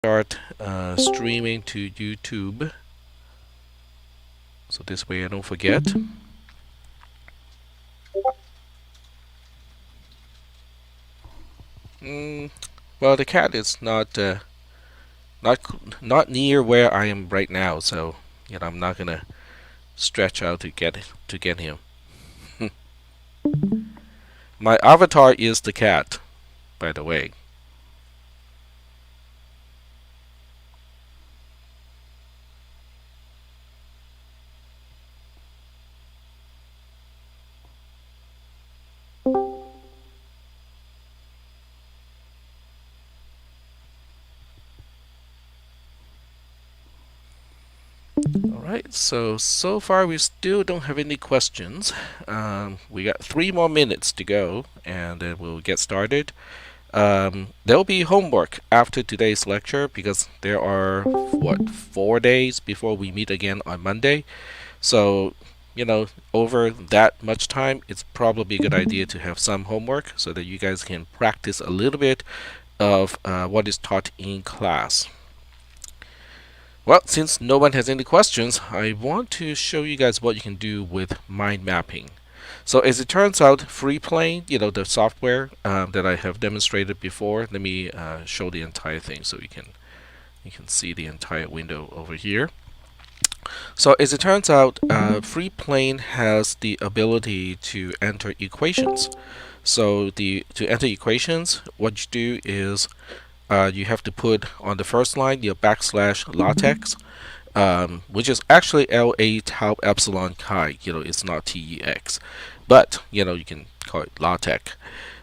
start streaming to YouTube, so this way I don't forget. Well, the cat is not near where I am right now, so I'm not gonna stretch out to get him. My avatar is the cat, by the way. Alright, so far we still don't have any questions. We got 3 more minutes to go, and then we'll get started. There'll be homework after today's lecture because there are, 4 days before we meet again on Monday. So, over that much time, it's probably a good idea to have some homework so that you guys can practice a little bit of what is taught in class. Well, since no one has any questions, I want to show you guys what you can do with mind mapping. So as it turns out, FreePlane, the software that I have demonstrated before, let me show the entire thing so you can see the entire window over here. So as it turns out, FreePlane has the ability to enter equations. So to enter equations, what you do is you have to put on the first line your backslash latex, which is actually LA tau epsilon chi. It's not TEX, but you can call it latex.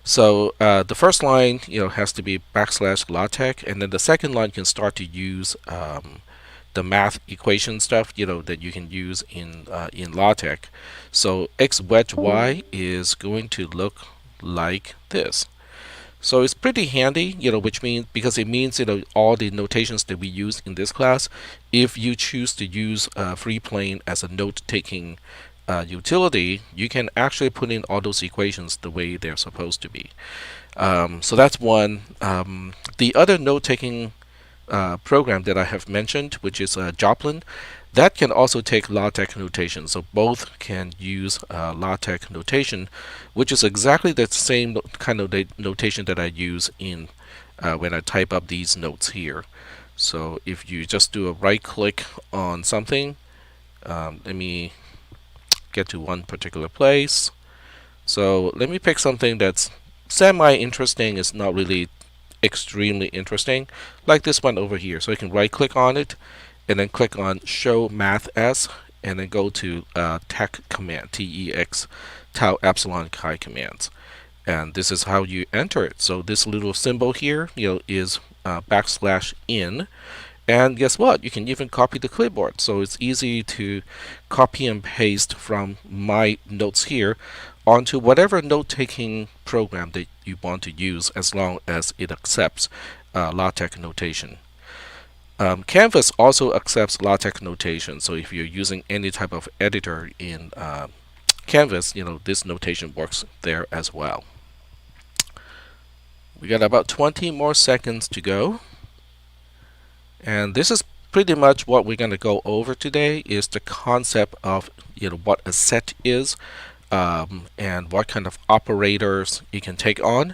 So the first line has to be backslash latex, and then the second line can start to use the math equation stuff that you can use in latex. So x wedge y is going to look like this. So it's pretty handy, which means, because it means, all the notations that we use in this class, if you choose to use FreePlane as a note-taking utility, you can actually put in all those equations the way they're supposed to be. So that's one. The other note-taking program that I have mentioned, which is Joplin, that can also take LaTeX notation. So both can use LaTeX notation, which is exactly the same kind of notation that I use in when I type up these notes here. So if you just do a right click on something, let me get to one particular place. So let me pick something that's semi-interesting. It's not really extremely interesting, like this one over here. So you can right click on it and then click on show math s, and then go to TEX command, TEX, tau epsilon chi commands, and this is how you enter it. So this little symbol here is backslash in, and guess what, you can even copy the clipboard. So it's easy to copy and paste from my notes here onto whatever note-taking program that you want to use, as long as it accepts LaTeX notation. Canvas also accepts LaTeX notation, so if you're using any type of editor in Canvas, this notation works there as well. We got about 20 more seconds to go, and this is pretty much what we're going to go over today, is the concept of what a set is, and what kind of operators it can take on.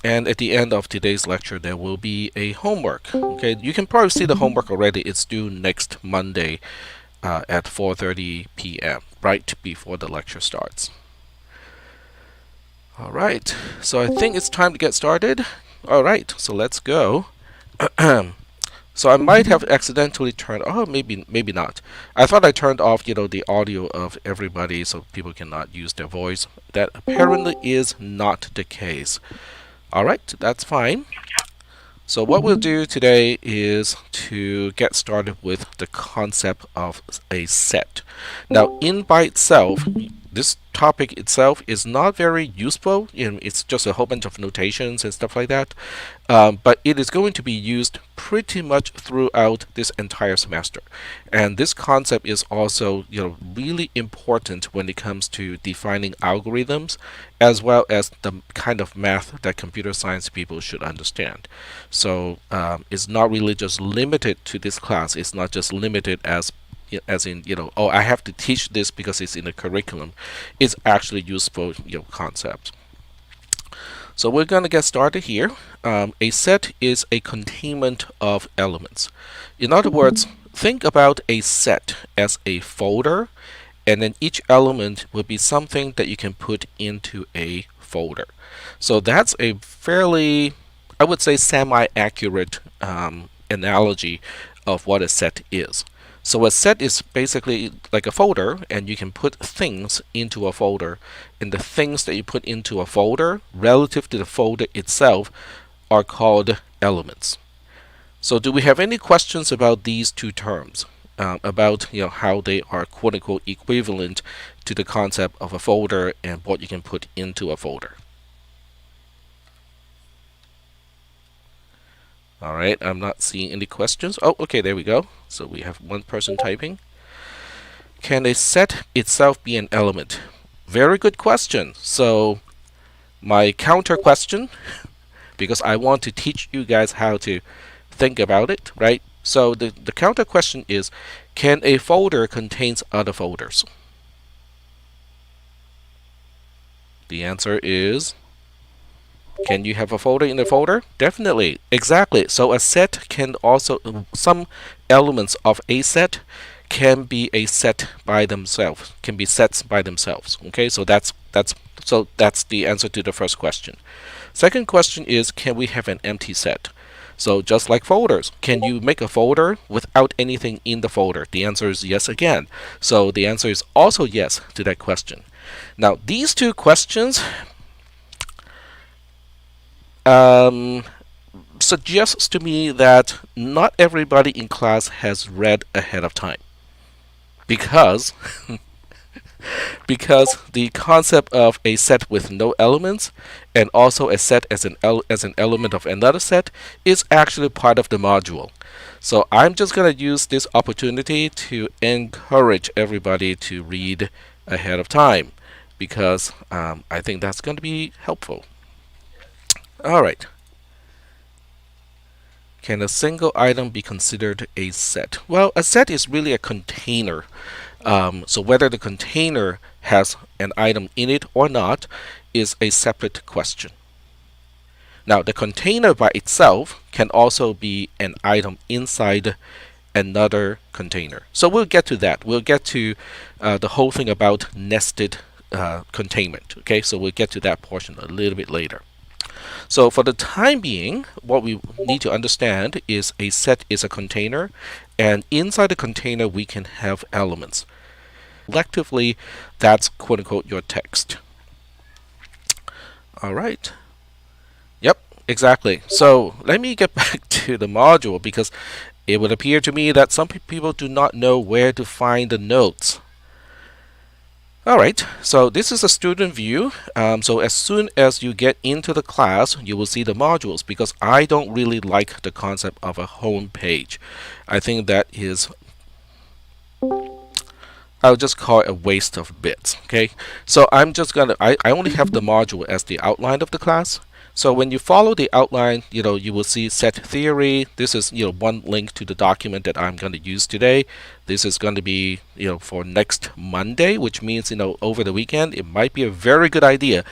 And at the end of today's lecture, there will be a homework. Okay, you can probably see the homework already. It's due next Monday at 4:30 p.m., right before the lecture starts. All right, so I think it's time to get started. All right, so let's go. So I might have accidentally turned, oh, maybe not. I thought I turned off, the audio of everybody so people cannot use their voice. That apparently is not the case. All right, that's fine. So what we'll do today is to get started with the concept of a set. Now, in by itself, this topic itself is not very useful. It's just a whole bunch of notations and stuff like that. But it is going to be used pretty much throughout this entire semester. And this concept is also, really important when it comes to defining algorithms, as well as the kind of math that computer science people should understand. So it's not really just limited to this class. It's not just limited as in, oh, I have to teach this because it's in the curriculum. It's actually useful, concept. So we're going to get started here. A set is a containment of elements. In other words, think about a set as a folder, and then each element will be something that you can put into a folder. So that's a fairly, I would say, semi-accurate analogy of what a set is. So a set is basically like a folder, and you can put things into a folder, and the things that you put into a folder relative to the folder itself are called elements. So do we have any questions about these two terms, about how they are quote-unquote equivalent to the concept of a folder and what you can put into a folder? All right, I'm not seeing any questions. Oh, okay, there we go. So we have one person typing. Can a set itself be an element? Very good question. So my counter question, because I want to teach you guys how to think about it, right? So the counter question is, can a folder contain other folders? The answer is, can you have a folder in a folder? Definitely. Exactly. So a set can also, some elements of a set can be a set by themselves, can be sets by themselves. Okay, so that's the answer to the first question. Second question is, can we have an empty set? So just like folders, can you make a folder without anything in the folder? The answer is yes again. So the answer is also yes to that question. Now these two questions suggests to me that not everybody in class has read ahead of time, because because the concept of a set with no elements and also a set as an element of another set is actually part of the module. So I'm just going to use this opportunity to encourage everybody to read ahead of time, because I think that's going to be helpful. All right. Can a single item be considered a set? Well, a set is really a container. So whether the container has an item in it or not is a separate question. Now, the container by itself can also be an item inside another container. So we'll get to that. We'll get to the whole thing about nested containment. Okay, so we'll get to that portion a little bit later. So for the time being, what we need to understand is a set is a container, and inside the container we can have elements. Collectively, that's quote-unquote your text. All right. Yep, exactly. So let me get back to the module, because it would appear to me that some people do not know where to find the notes. Alright, so this is a student view. So as soon as you get into the class, you will see the modules, because I don't really like the concept of a home page. I think that is, I'll just call it a waste of bits. Okay, so I'm just gonna, I only have the module as the outline of the class. So when you follow the outline, you will see set theory. This is, one link to the document that I'm going to use today. This is going to be, for next Monday, which means, over the weekend, it might be a very good idea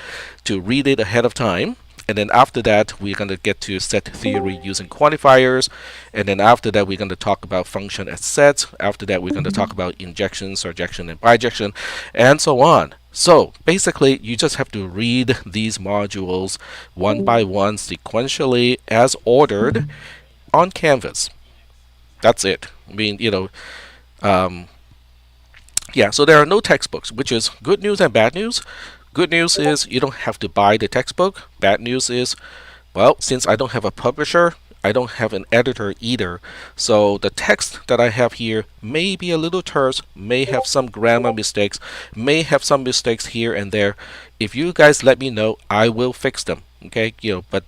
to read it ahead of time. And then after that, we're going to get to set theory using quantifiers. And then after that, we're going to talk about function as sets. After that, we're going to talk about injection, surjection, and bijection, and so on. So basically, you just have to read these modules one by one sequentially as ordered on Canvas. That's it. I mean, yeah, so there are no textbooks, which is good news and bad news. Good news is you don't have to buy the textbook. Bad news is, well, since I don't have a publisher, I don't have an editor either. So the text that I have here may be a little terse, may have some grammar mistakes, may have some mistakes here and there. If you guys let me know, I will fix them. Okay, but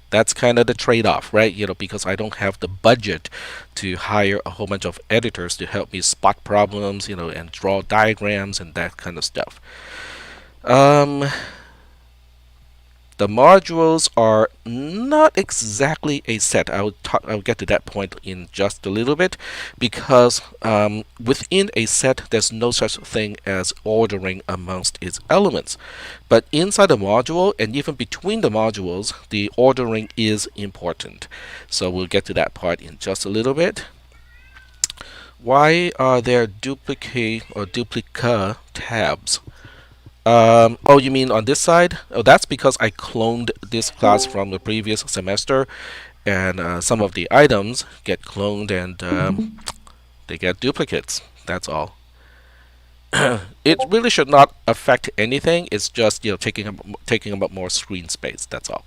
that's kind of the trade-off, right? Because I don't have the budget to hire a whole bunch of editors to help me spot problems, and draw diagrams and that kind of stuff. Um, the modules are not exactly a set. I'll get to that point in just a little bit, because within a set there's no such thing as ordering amongst its elements. But inside a module and even between the modules, the ordering is important. So we'll get to that part in just a little bit. Why are there duplicate or duplica tabs? Oh, you mean on this side? Oh, that's because I cloned this class from the previous semester, and some of the items get cloned and they get duplicates. That's all. It really should not affect anything. It's just taking up more screen space. That's all.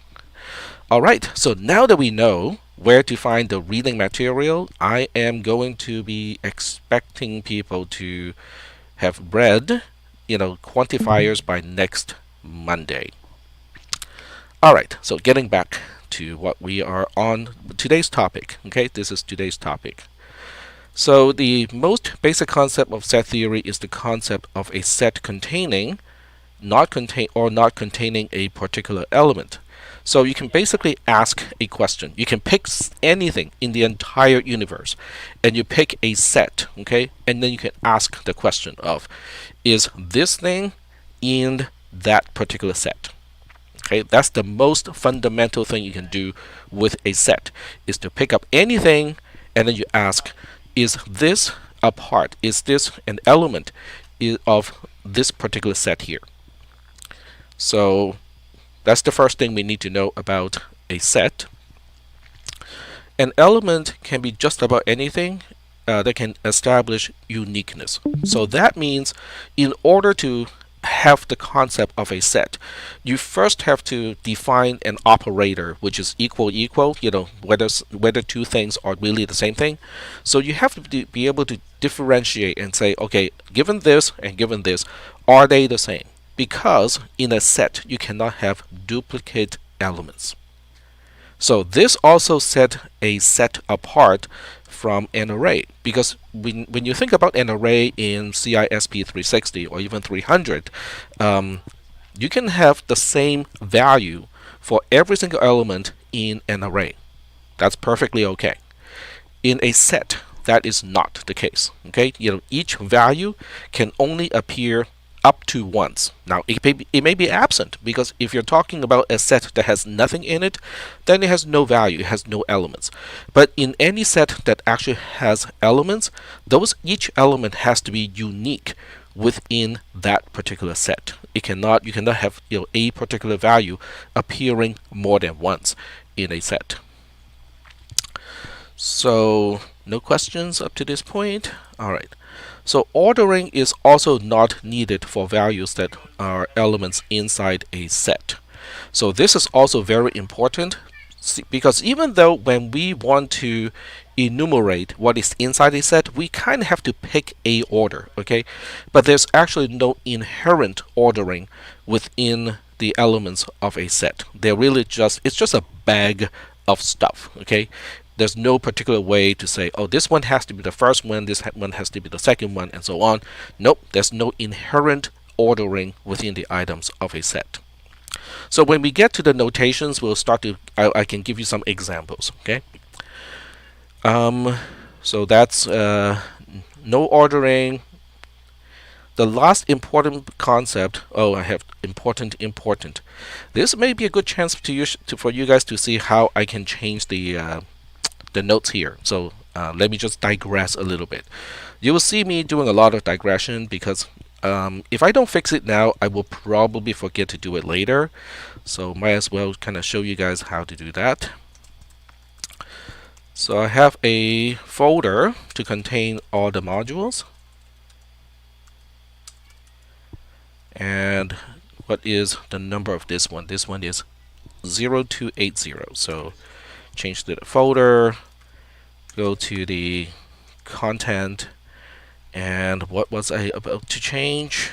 All right. So now that we know where to find the reading material, I am going to be expecting people to have read quantifiers by next Monday. All right, so getting back to what we are on today's topic. Okay, this is today's topic. So the most basic concept of set theory is the concept of a set containing, not containing a particular element. So you can basically ask a question. You can pick anything in the entire universe, and you pick a set, okay? And then you can ask the question of, is this thing in that particular set? Okay, that's the most fundamental thing you can do with a set, is to pick up anything, and then you ask, is this a part? Is this an element of this particular set here? So that's the first thing we need to know about a set. An element can be just about anything that can establish uniqueness. So that means in order to have the concept of a set, you first have to define an operator which is equal, whether two things are really the same thing. So you have to be able to differentiate and say, okay, given this and given this, are they the same? Because in a set you cannot have duplicate elements. So this also set a set apart from an array, because when you think about an array in CISP440 or even 300, you can have the same value for every single element in an array. That's perfectly okay. In a set, that is not the case. Okay, each value can only appear up to once. Now it may be absent, because if you're talking about a set that has nothing in it, then it has no value, it has no elements. But in any set that actually has elements, each element has to be unique within that particular set. You cannot have a particular value appearing more than once in a set. So no questions up to this point? All right. So ordering is also not needed for values that are elements inside a set. So this is also very important, because even though when we want to enumerate what is inside a set, we kind of have to pick a order, okay? But there's actually no inherent ordering within the elements of a set. It's just a bag of stuff, okay? There's no particular way to say, oh, this one has to be the first one, this one has to be the second one, and so on. Nope, there's no inherent ordering within the items of a set. So when we get to the notations, we'll start to, I can give you some examples, okay? So that's no ordering. The last important concept, I have important. This may be a good chance for you guys to see how I can change the notes here. So let me just digress a little bit. You will see me doing a lot of digression, because if I don't fix it now, I will probably forget to do it later. So might as well kind of show you guys how to do that. So I have a folder to contain all the modules. And what is the number of this one? This one is 0280. So change to the folder, go to the content, and what was I about to change?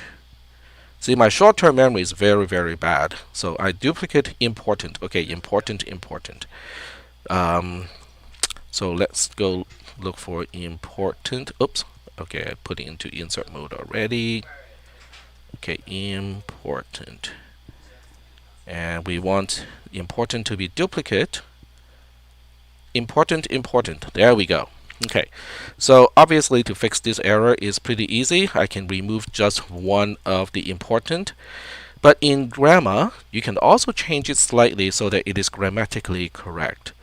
See, my short-term memory is very, very bad. So I duplicate important. Okay, important. So let's go look for important. Oops. Okay, I put it into insert mode already. Okay, important. And we want important to be duplicate. Important. There we go. Okay, so obviously to fix this error is pretty easy. I can remove just one of the important. But in grammar, you can also change it slightly so that it is grammatically correct.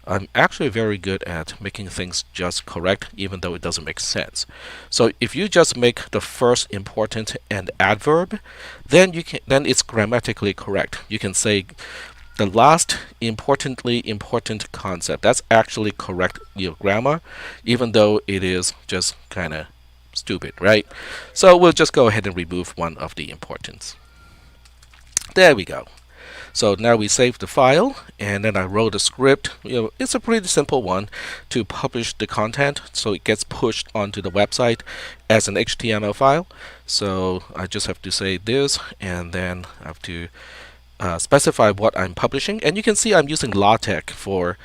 I'm actually very good at making things just correct, even though it doesn't make sense. So if you just make the first important an adverb, then it's grammatically correct. You can say the last importantly important concept. That's actually correct grammar, even though it is just kind of stupid, right? So we'll just go ahead and remove one of the importance. There we go. So now we save the file, and then I wrote a script. It's a pretty simple one to publish the content, so it gets pushed onto the website as an HTML file. So I just have to say this, and then I have to specify what I'm publishing. And you can see I'm using LaTeX for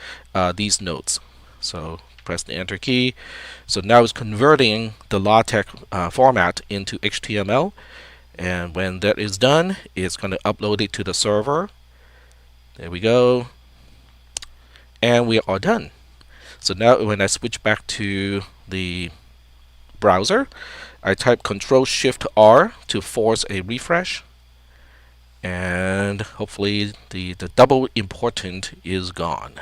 these notes. So press the Enter key. So now it's converting the LaTeX format into HTML. And when that is done, it's going to upload it to the server. There we go. And we are done. So now when I switch back to the browser, I type Control-Shift-R to force a refresh. And hopefully the double important is gone.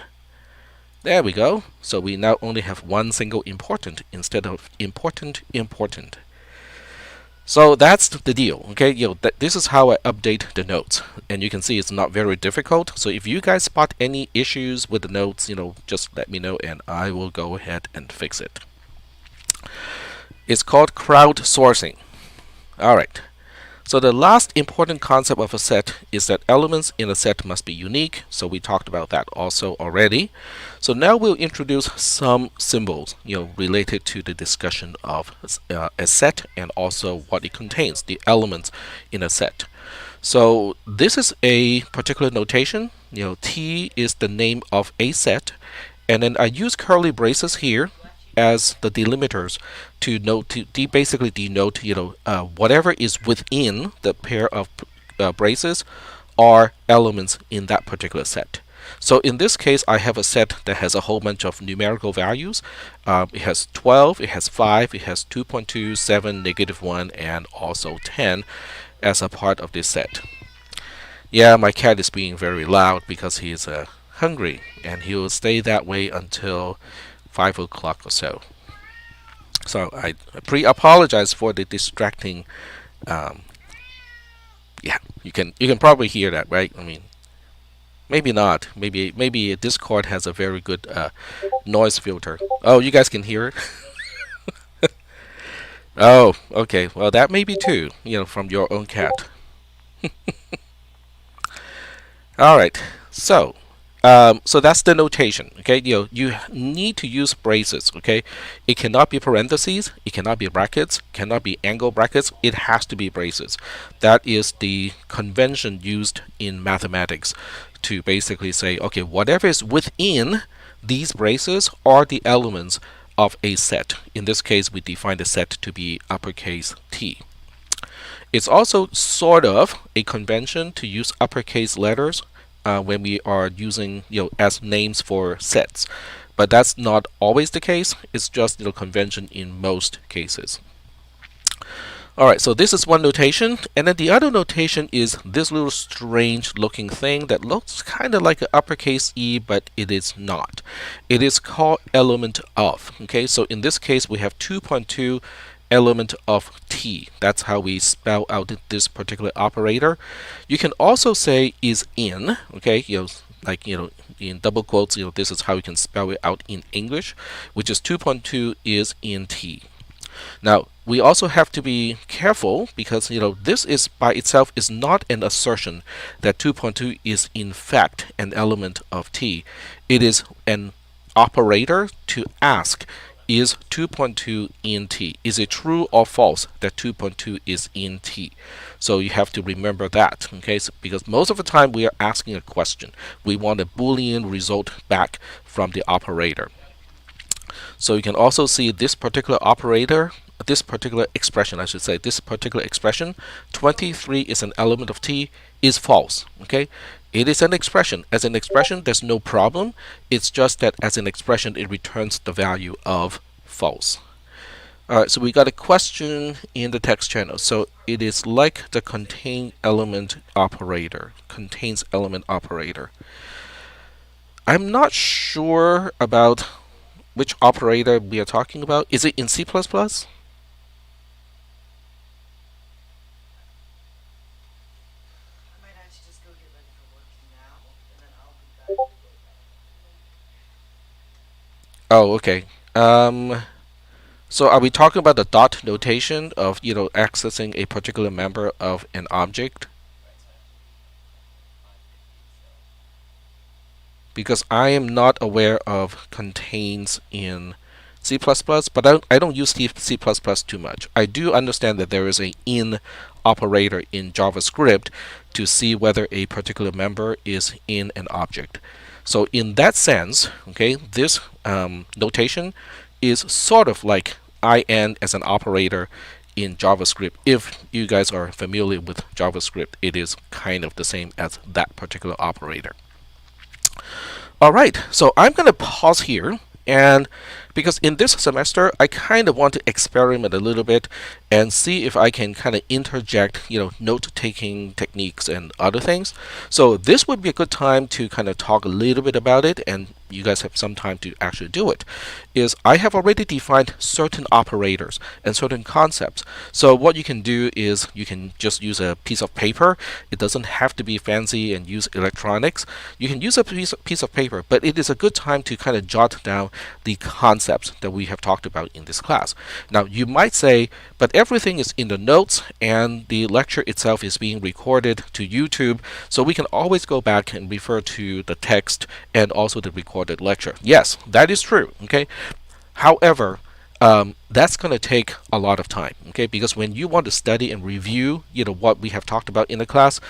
There we go. So we now only have one single important instead of important. So that's the deal. Okay, this is how I update the notes, and you can see it's not very difficult. So if you guys spot any issues with the notes, just let me know, and I will go ahead and fix it. It's called crowdsourcing. All right. So the last important concept of a set is that elements in a set must be unique. So we talked about that also already. So now we'll introduce some symbols, related to the discussion of a set and also what it contains, the elements in a set. So this is a particular notation. T is the name of a set, and then I use curly braces here as the delimiters to basically denote whatever is within the pair of braces are elements in that particular set. So in this case, I have a set that has a whole bunch of numerical values. It has 12, it has 5, it has 2.2, 7, -1, and also 10 as a part of this set. Yeah, my cat is being very loud because he is hungry, and he will stay that way until 5 o'clock or so. So I apologize for the distracting. Yeah, you can probably hear that, right? I mean, maybe not. Maybe Discord has a very good noise filter. Oh, you guys can hear it. Oh, okay. Well, that may be too. From your own cat. All right. So that's the notation. Okay, you need to use braces. Okay, it cannot be parentheses, it cannot be brackets, cannot be angle brackets. It has to be braces. That is the convention used in mathematics to basically say, okay, whatever is within these braces are the elements of a set. In this case, we define the set to be uppercase T. It's also sort of a convention to use uppercase letters when we are using as names for sets, but that's not always the case. It's just convention in most cases. All right, so this is one notation, and then the other notation is this little strange looking thing that looks kind of like an uppercase E, but it is not. It is called element of. Okay, so in this case we have 2.2 element of T. That's how we spell out this particular operator. You can also say is in. Okay, in double quotes, this is how you can spell it out in English, which is 2.2 is in T. Now we also have to be careful because this is by itself is not an assertion that 2.2 is in fact an element of T. It is an operator to ask, is 2.2 in T? Is it true or false that 2.2 is in T? So you have to remember that, okay? So, because most of the time we are asking a question. We want a Boolean result back from the operator. So you can also see this particular operator, this particular expression, I should say, this particular expression, 23 is an element of T, is false, okay? It is an expression. As an expression, there's no problem. It's just that as an expression, it returns the value of false. All right, so we got a question in the text channel. So it is like the contain element operator, contains element operator. I'm not sure about which operator we are talking about. Is it in C++? I might actually just go get ready for work now, and then I'll be back. Oh, okay. So are we talking about the dot notation of accessing a particular member of an object? Right, so I have to leave at 5:50, so. Because I am not aware of contains in C++, but I don't use C++ too much. I do understand that there is a in operator in JavaScript to see whether a particular member is in an object. So in that sense, okay, this notation is sort of like in as an operator in JavaScript. If you guys are familiar with JavaScript, it is kind of the same as that particular operator. All right, so I'm going to pause here, and because in this semester I kind of want to experiment a little bit and see if I can kind of interject, note-taking techniques and other things. So this would be a good time to kind of talk a little bit about it, and you guys have some time to actually do it. Is I have already defined certain operators and certain concepts. So what you can do is you can just use a piece of paper. It doesn't have to be fancy and use electronics. You can use a piece of paper, but it is a good time to kind of jot down the concepts that we have talked about in this class. Now you might say, but everything is in the notes and the lecture itself is being recorded to YouTube, so we can always go back and refer to the text and also the recorded lecture. Yes, that is true, okay? However, that's going to take a lot of time, okay? Because when you want to study and review, what we have talked about in the class,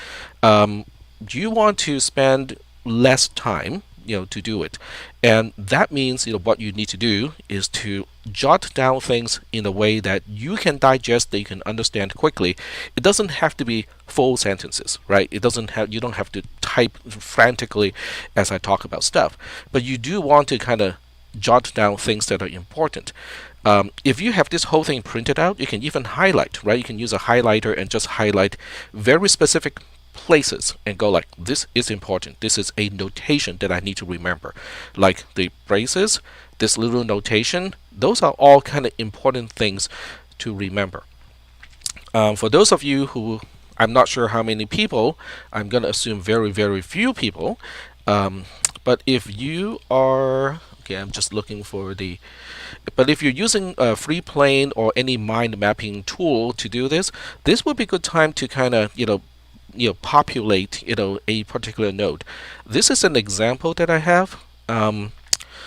you want to spend less time, to do it. And that means, what you need to do is to jot down things in a way that you can digest, that you can understand quickly. It doesn't have to be full sentences, right? You don't have to type frantically as I talk about stuff, but you do want to kind of jot down things that are important. If you have this whole thing printed out, you can even highlight, right? You can use a highlighter and just highlight very specific places and go like, this is important. This is a notation that I need to remember. Like the braces, this little notation, those are all kind of important things to remember. For those of you who, I'm not sure how many people, I'm going to assume very, very few people. But if you are, okay, I'm just looking for the, but if you're using FreePlane or any mind mapping tool to do this, this would be a good time to kind of, populate, a particular node. This is an example that I have.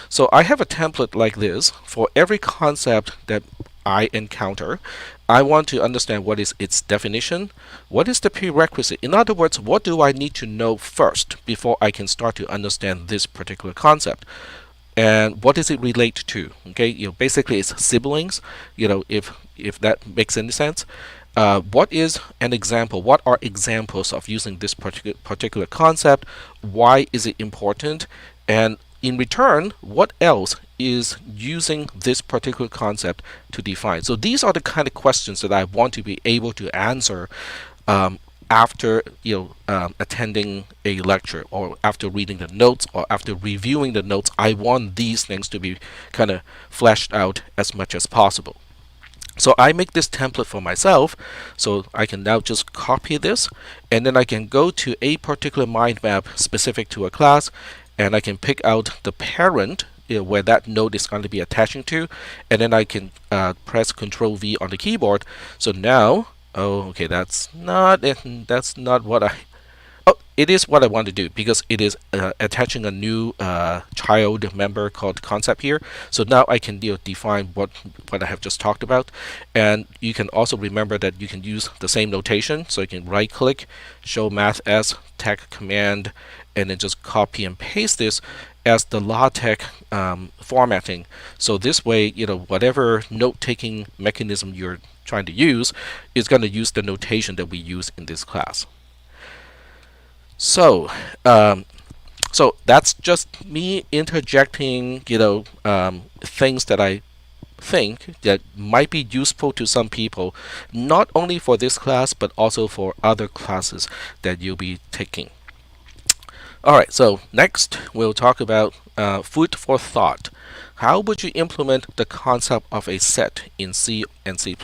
So I have a template like this for every concept that I encounter. I want to understand what is its definition, what is the prerequisite. In other words, what do I need to know first before I can start to understand this particular concept? And what does it relate to? Okay, basically it's siblings. If that makes any sense. What is an example? What are examples of using this particular concept? Why is it important? And in return, what else is using this particular concept to define? So these are the kind of questions that I want to be able to answer after attending a lecture, or after reading the notes, or after reviewing the notes. I want these things to be kind of fleshed out as much as possible. So I make this template for myself, so I can now just copy this, and then I can go to a particular mind map specific to a class, and I can pick out the parent where that node is going to be attaching to, and then I can press Control V on the keyboard. So now, oh, okay, that's not it. That's not what I. Oh, it is what I want to do because it is attaching a new child member called concept here. So now I can define what I have just talked about, and you can also remember that you can use the same notation. So you can right click, show math as tech command, and then just copy and paste this as the LaTeX formatting. So this way, whatever note-taking mechanism you're trying to use is going to use the notation that we use in this class. So, so that's just me interjecting, things that I think that might be useful to some people, not only for this class but also for other classes that you'll be taking. All right. So next we'll talk about food for thought. How would you implement the concept of a set in C and C++?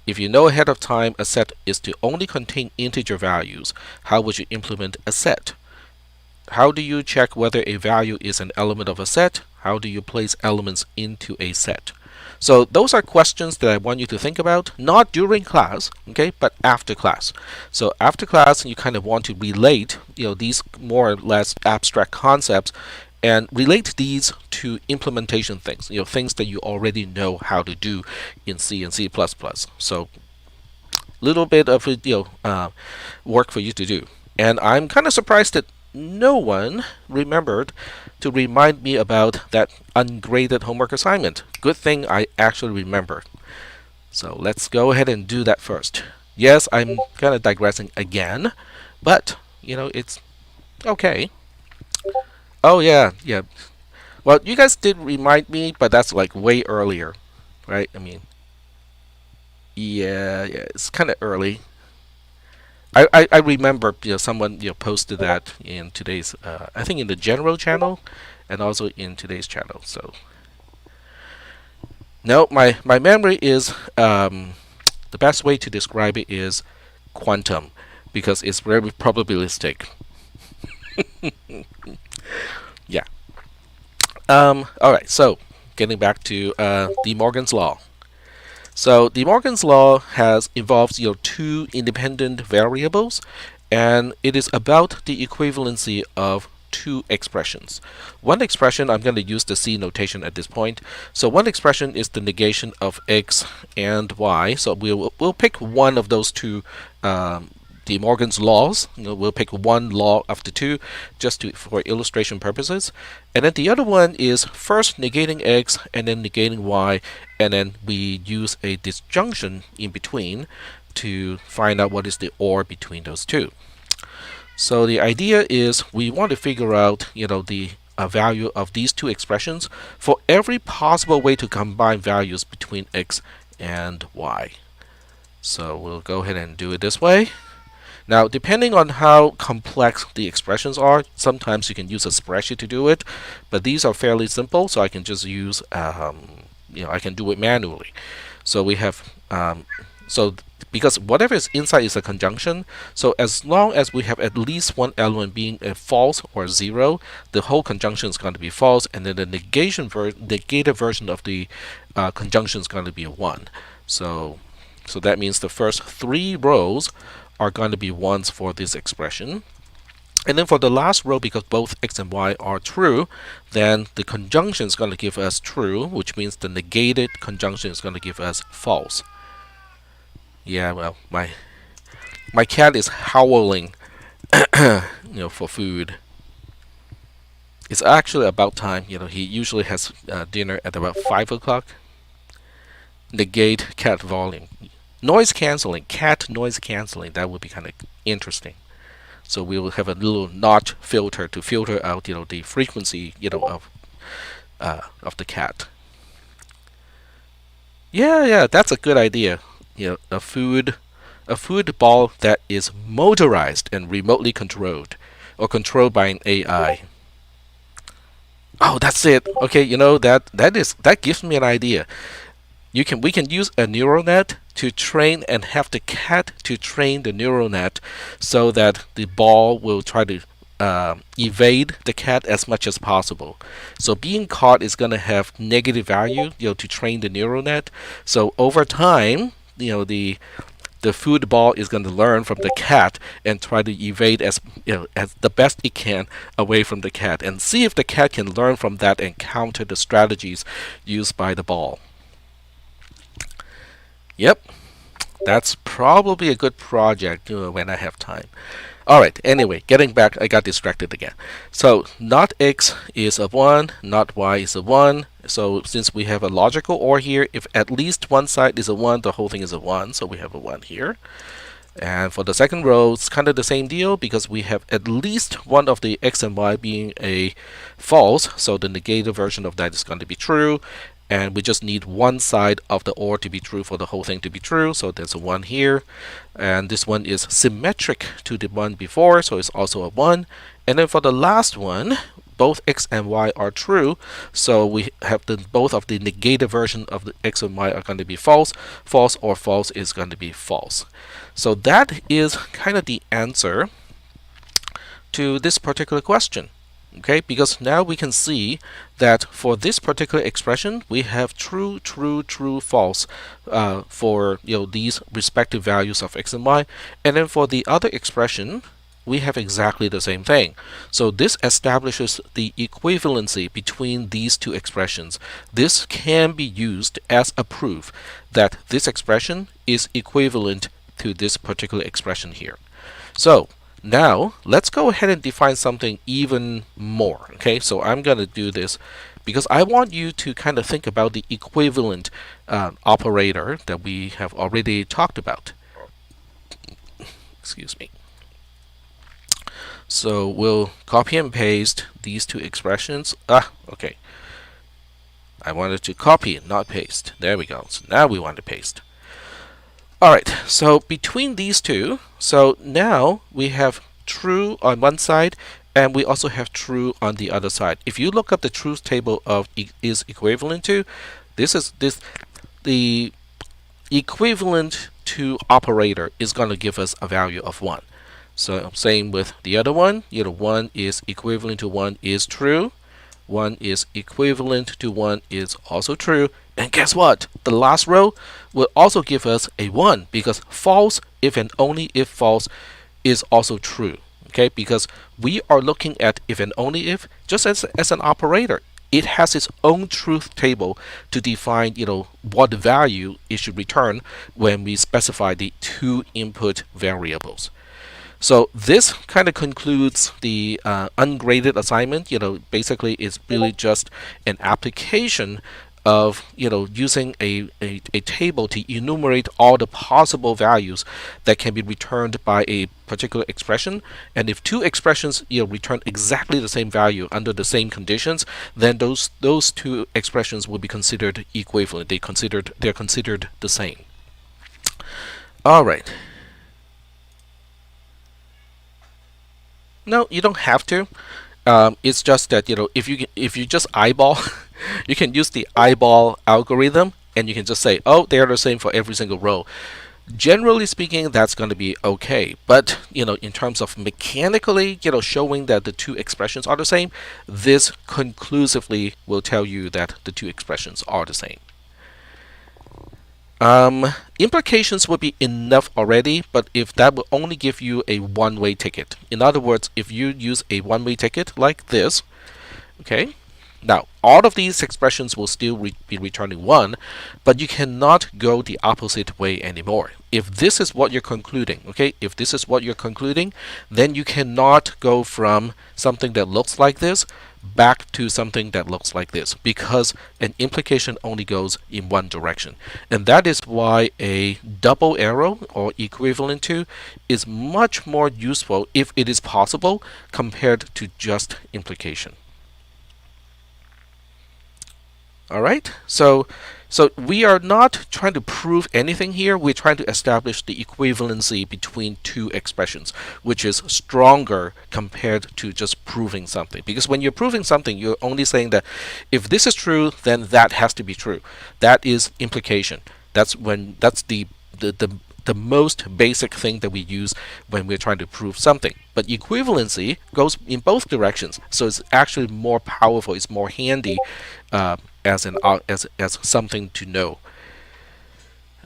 If you know ahead of time a set is to only contain integer values, how would you implement a set? How do you check whether a value is an element of a set? How do you place elements into a set? So those are questions that I want you to think about, not during class, okay, but after class. So after class, you kind of want to relate, these more or less abstract concepts and relate these to implementation things, things that you already know how to do in C and C++. So little bit of work for you to do. And I'm kind of surprised that no one remembered to remind me about that ungraded homework assignment. Good thing I actually remembered. So let's go ahead and do that first. Yes, I'm kind of digressing again, but it's okay. Oh yeah, yeah. Well, you guys did remind me, but that's like way earlier, right? I mean, yeah, it's kind of early. I remember someone posted that in today's I think in the general channel and also in today's channel. So no, my memory is the best way to describe it is quantum because it's very probabilistic. Yeah. All right. So getting back to De Morgan's law. So De Morgan's law involves two independent variables, and it is about the equivalency of two expressions. One expression, I'm going to use the C notation at this point. So one expression is the negation of x and y. So we'll pick one of those two De Morgan's laws. We'll pick one law of the two just for illustration purposes. And then the other one is first negating x and then negating y, and then we use a disjunction in between to find out what is the OR between those two. So the idea is we want to figure out the value of these two expressions for every possible way to combine values between x and y. So we'll go ahead and do it this way. Now, depending on how complex the expressions are, sometimes you can use a spreadsheet to do it, but these are fairly simple, so I can just use, I can do it manually. So we have, because whatever is inside is a conjunction, so as long as we have at least one element being a false or zero, the whole conjunction is going to be false, and then the negated version of the conjunction is going to be a 1. So that means the first 3 rows are going to be 1s for this expression. And then for the last row, because both x and y are true, then the conjunction is going to give us true, which means the negated conjunction is going to give us false. Yeah, well, my cat is howling, for food. It's actually about time. He usually has dinner at about 5 o'clock. Negate cat volume. Noise canceling, cat noise canceling, that would be kind of interesting. So we will have a little notch filter to filter out, the frequency, of the cat. Yeah, that's a good idea. A food ball that is motorized and remotely controlled, or controlled by an AI. Oh, that's it. Okay, that gives me an idea. We can use a neural net to train and have the cat to train the neural net so that the ball will try to evade the cat as much as possible. So being caught is going to have negative value, to train the neural net. So over time, the food ball is going to learn from the cat and try to evade as the best it can away from the cat, and see if the cat can learn from that and counter the strategies used by the ball. Yep, that's probably a good project when I have time. Alright, anyway, getting back, I got distracted again. So, not x is a 1, not y is a 1. So, since we have a logical OR here, if at least one side is a 1, the whole thing is a 1. So, we have a 1 here. And for the second row, it's kind of the same deal because we have at least one of the x and y being a false. So, the negative version of that is going to be true. And we just need one side of the OR to be true for the whole thing to be true. So there's a 1 here. And this one is symmetric to the one before, so it's also a 1. And then for the last one, both x and y are true. So we have both of the negative version of the x and y are going to be false. False or false is going to be false. So that is kind of the answer to this particular question. Okay, because now we can see that for this particular expression, we have true, true, true, false for these respective values of x and y, and then for the other expression, we have exactly the same thing. So this establishes the equivalency between these two expressions. This can be used as a proof that this expression is equivalent to this particular expression here. So now, let's go ahead and define something even more. Okay, so I'm going to do this because I want you to kind of think about the equivalent operator that we have already talked about. Excuse me. So we'll copy and paste these two expressions. Okay. I wanted to copy, not paste. There we go. So now we want to paste. Alright, so between these two, so now we have true on one side and we also have true on the other side. If you look up the truth table of is equivalent to, the equivalent to operator is going to give us a value of 1. So same with the other one, 1 is equivalent to 1 is true. 1 is equivalent to 1 is also true. And guess what? The last row will also give us a 1 because false if and only if false is also true. Okay, because we are looking at if and only if just as an operator. It has its own truth table to define what value it should return when we specify the two input variables. So this kind of concludes the ungraded assignment. Basically it's really just an application of using a table to enumerate all the possible values that can be returned by a particular expression. And if two expressions return exactly the same value under the same conditions, then those two expressions will be considered equivalent. They're considered the same. All right. No, you don't have to. It's just that if you just eyeball, you can use the eyeball algorithm, and you can just say, oh, they are the same for every single row. Generally speaking, that's going to be okay. But in terms of mechanically, showing that the two expressions are the same, this conclusively will tell you that the two expressions are the same. Implications would be enough already, but if that will only give you a one-way ticket. In other words, if you use a one-way ticket like this, okay, now all of these expressions will still be returning 1, but you cannot go the opposite way anymore. If this is what you're concluding, okay, if this is what you're concluding, then you cannot go from something that looks like this back to something that looks like this, because an implication only goes in one direction. And that is why a double arrow or equivalent to is much more useful if it is possible compared to just implication. All right, so we are not trying to prove anything here. We're trying to establish the equivalency between two expressions, which is stronger compared to just proving something. Because when you're proving something, you're only saying that if this is true, then that has to be true. That is implication. That's the the most basic thing that we use when we're trying to prove something. But equivalency goes in both directions, so it's actually more powerful. It's more handy as something to know.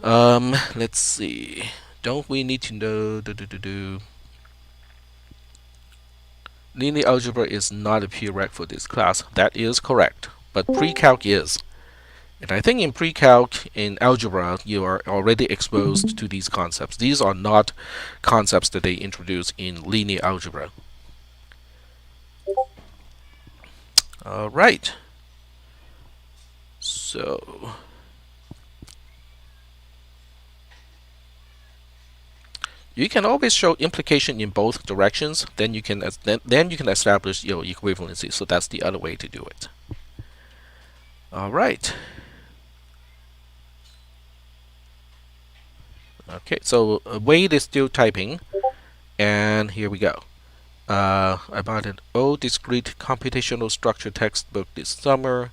Let's see. Don't we need to know? Linear algebra is not a prereq for this class. That is correct, but pre-calc is. And I think in pre-calc, in algebra, you are already exposed to these concepts. These are not concepts that they introduce in linear algebra. All right. So you can always show implication in both directions. Then you can establish your equivalency. So that's the other way to do it. All right. Okay. So Wade is still typing, and here we go. I bought an old discrete computational structure textbook this summer,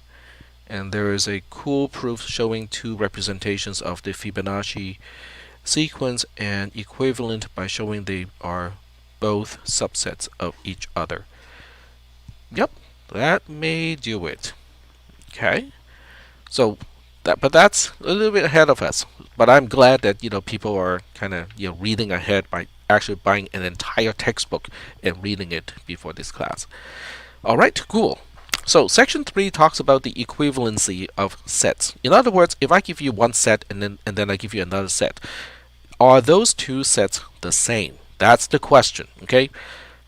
and there is a cool proof showing two representations of the Fibonacci sequence and equivalent by showing they are both subsets of each other. Yep, that may do it. Okay, so but that's a little bit ahead of us. But I'm glad that people are kind of reading ahead by actually buying an entire textbook and reading it before this class. All right, cool. So section 3 talks about the equivalency of sets. In other words, if I give you one set and then I give you another set, are those two sets the same? That's the question. Okay.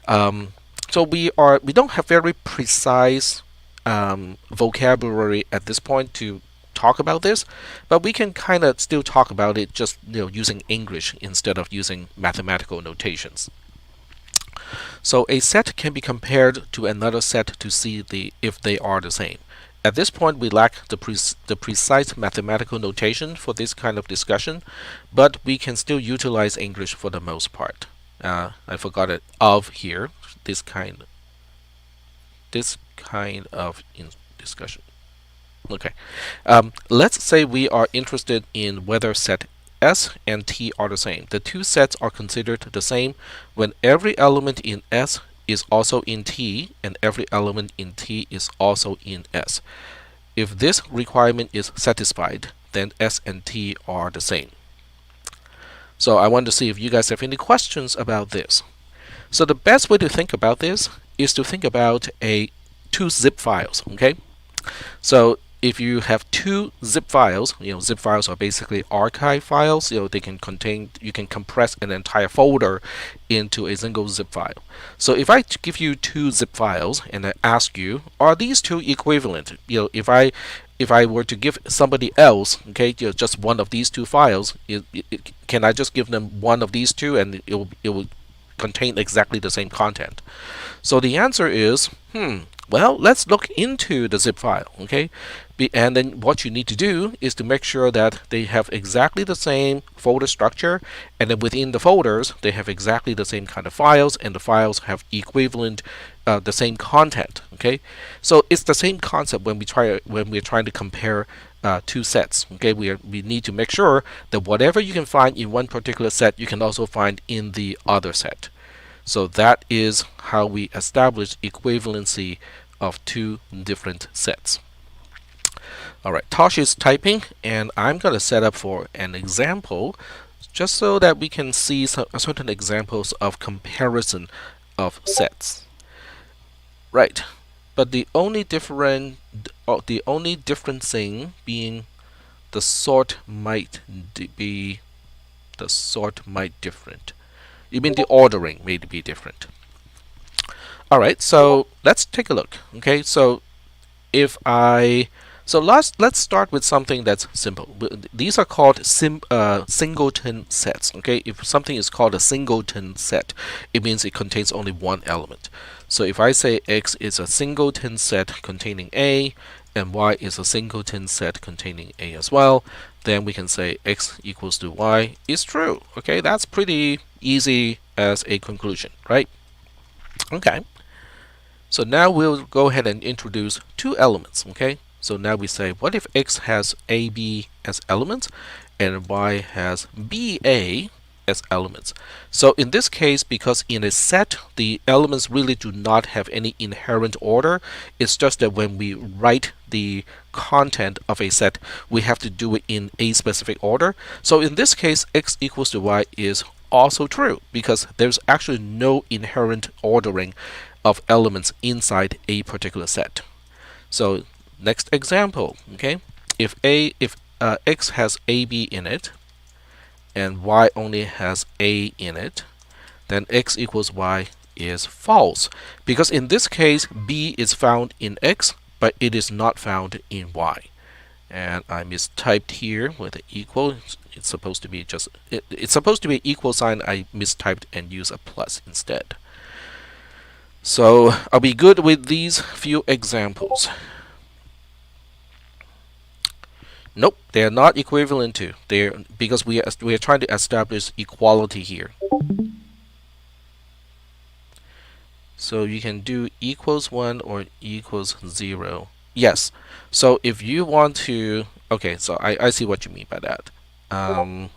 So we don't have very precise vocabulary at this point to talk about this, but we can kind of still talk about it just using English instead of using mathematical notations. So a set can be compared to another set to see if they are the same. At this point, we lack the precise mathematical notation for this kind of discussion, but we can still utilize English for the most part. I forgot it of here. This kind of discussion. Okay. Let's say we are interested in whether set S and T are the same. The two sets are considered the same when every element in S is also in T and every element in T is also in S. If this requirement is satisfied, then S and T are the same. So I want to see if you guys have any questions about this. So the best way to think about this is to think about two zip files. Okay. So if you have two zip files, zip files are basically archive files. They can contain, you can compress an entire folder into a single zip file. So if I give you two zip files and I ask you, are these two equivalent? If I were to give somebody else, okay, just one of these two files, can I just give them one of these two and it will contain exactly the same content? So the answer is, well, let's look into the zip file, okay? And then what you need to do is to make sure that they have exactly the same folder structure, and then within the folders, they have exactly the same kind of files, and the files have equivalent, the same content, okay? So it's the same concept when we're trying to compare two sets, okay? We need to make sure that whatever you can find in one particular set, you can also find in the other set. So that is how we establish equivalency of two different sets. Alright, Tosh is typing, and I'm going to set up for an example just so that we can see certain examples of comparison of sets. Right, but the only different thing being the sort might different. You mean the ordering may be different. Alright, so let's take a look. Okay, so let's start with something that's simple. These are called singleton sets. Okay, if something is called a singleton set, it means it contains only one element. So if I say X is a singleton set containing A, and Y is a singleton set containing A as well, then we can say X equals to Y is true. Okay, that's pretty easy as a conclusion, right? Okay. So now we'll go ahead and introduce two elements. Okay. So now we say, what if X has AB as elements and Y has BA as elements? So in this case, because in a set, the elements really do not have any inherent order, it's just that when we write the content of a set, we have to do it in a specific order. So in this case, X equals to Y is also true because there's actually no inherent ordering of elements inside a particular set. So next example, okay, if X has AB in it and Y only has A in it, then X equals Y is false, because in this case B is found in X but it is not found in Y. And I mistyped here with an equal. It's supposed to be just it's supposed to be an equal sign. I mistyped and used a plus instead. So are we good with these few examples? Nope, they are not equivalent to. They're because we are trying to establish equality here. So you can do equals 1 or equals 0. Yes. So if you want to, okay, so I see what you mean by that.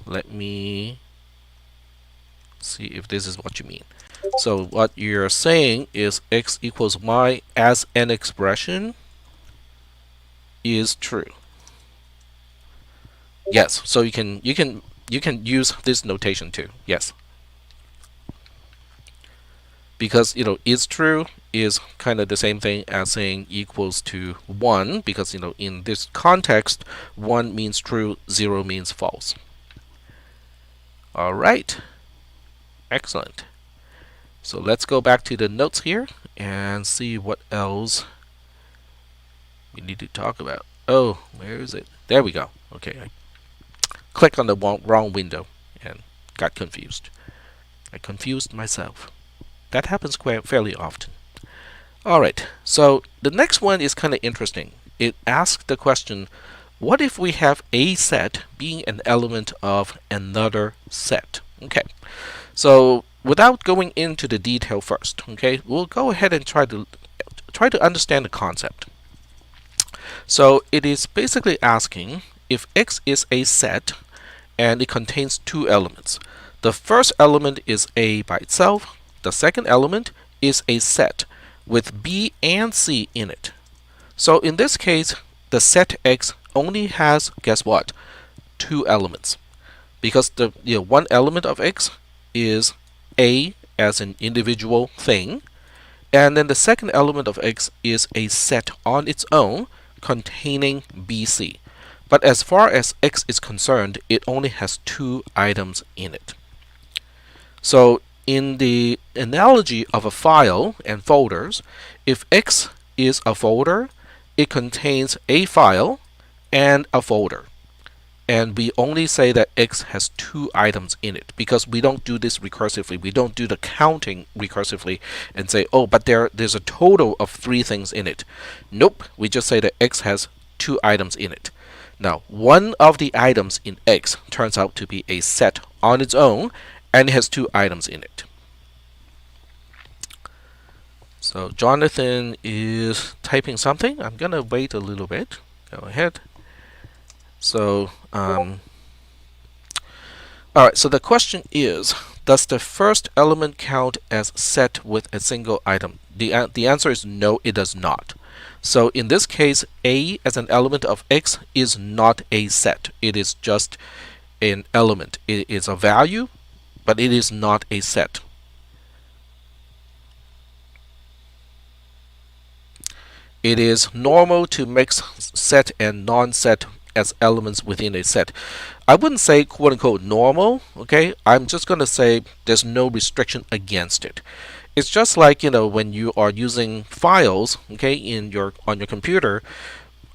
Let me see if this is what you mean. So what you're saying is X equals Y as an expression is true. Yes. So you can use this notation too. Yes. Because is true is kind of the same thing as saying equals to 1, because in this context 1 means true, 0 means false. All right, excellent. So let's go back to the notes here and see what else we need to talk about. Oh, where is it? There we go. Okay, I clicked on the wrong window and got confused. I confused myself. That happens quite fairly often. Alright, so the next one is kind of interesting. It asks the question, what if we have a set being an element of another set? Okay, so without going into the detail first, okay, we'll go ahead and try to understand the concept. So it is basically asking if X is a set and it contains two elements. The first element is A by itself. The second element is a set with B and C in it. So in this case, the set X only has, guess what, two elements, because the one element of X is A as an individual thing, and then the second element of X is a set on its own containing BC. But as far as X is concerned, it only has two items in it. So in the analogy of a file and folders, if X is a folder, it contains a file and a folder. And we only say that X has two items in it because we don't do this recursively. We don't do the counting recursively and say, oh, but there's a total of 3 things in it. Nope, we just say that X has 2 items in it. Now, one of the items in X turns out to be a set on its own, and it has 2 items in it. So Jonathan is typing something. I'm gonna wait a little bit. Go ahead. So alright, so the question is, does the first element count as set with a single item? The answer is no, it does not. So in this case, A as an element of X is not a set. It is just an element. It is a value, but it is not a set. It is normal to mix set and non-set as elements within a set. I wouldn't say quote unquote normal, okay? I'm just going to say there's no restriction against it. It's just like, when you are using files, okay, on your computer,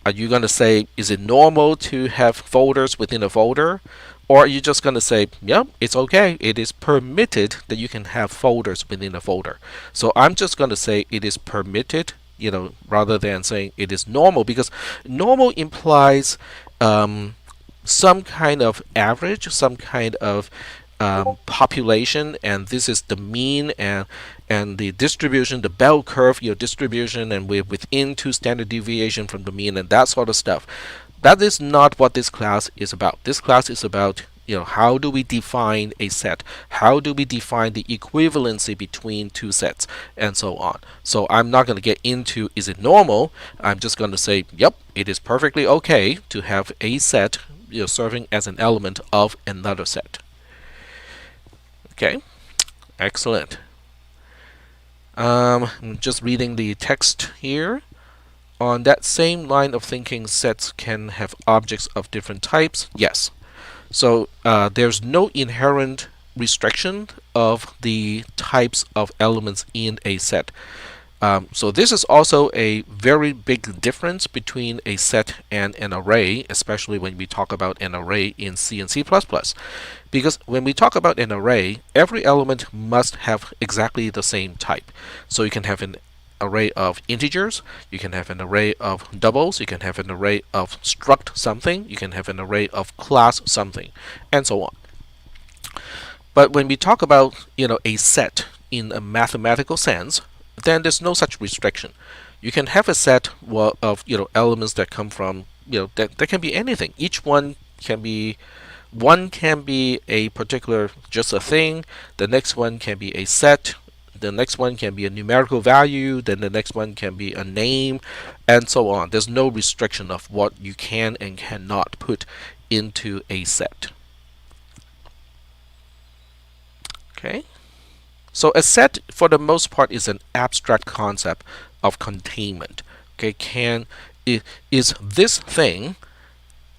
are you going to say, is it normal to have folders within a folder? Or are you just going to say, yeah, it's okay. It is permitted that you can have folders within a folder. So I'm just going to say it is permitted, rather than saying it is normal, because normal implies some kind of average, some kind of population, and this is the mean and the distribution, the bell curve, your distribution, and we're within 2 standard deviation from the mean and that sort of stuff. That is not what this class is about. This class is about how do we define a set? How do we define the equivalency between two sets, and so on. So I'm not going to get into is it normal. I'm just going to say, yep, it is perfectly okay to have a set serving as an element of another set. Okay, excellent. I'm just reading the text here. On that same line of thinking, sets can have objects of different types. Yes. So there's no inherent restriction of the types of elements in a set. So this is also a very big difference between a set and an array, especially when we talk about an array in C and C++. Because when we talk about an array, every element must have exactly the same type. So you can have an array of integers, you can have an array of doubles, you can have an array of struct something, you can have an array of class something, and so on. But when we talk about a set in a mathematical sense, then there's no such restriction. You can have a set of elements that come from that can be anything. Each one can be a particular just a thing. The next one can be a set. The next one can be a numerical value. Then the next one can be a name, and so on. There's no restriction of what you can and cannot put into a set. Okay. So a set, for the most part, is an abstract concept of containment. Okay, is this thing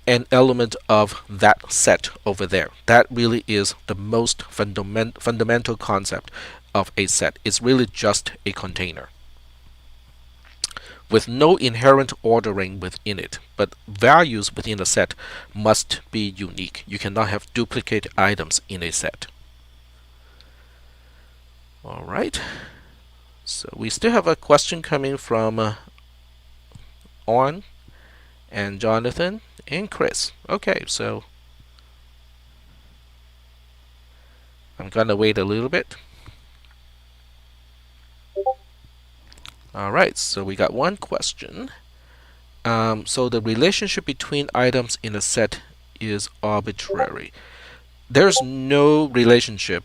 an element of that set over there? That really is the most fundamental concept of a set. It's really just a container with no inherent ordering within it, but values within a set must be unique. You cannot have duplicate items in a set. All right. So we still have a question coming from On and Jonathan and Chris. Okay, so I'm gonna wait a little bit. All right, so we got one question. So the relationship between items in a set is arbitrary. There's no relationship.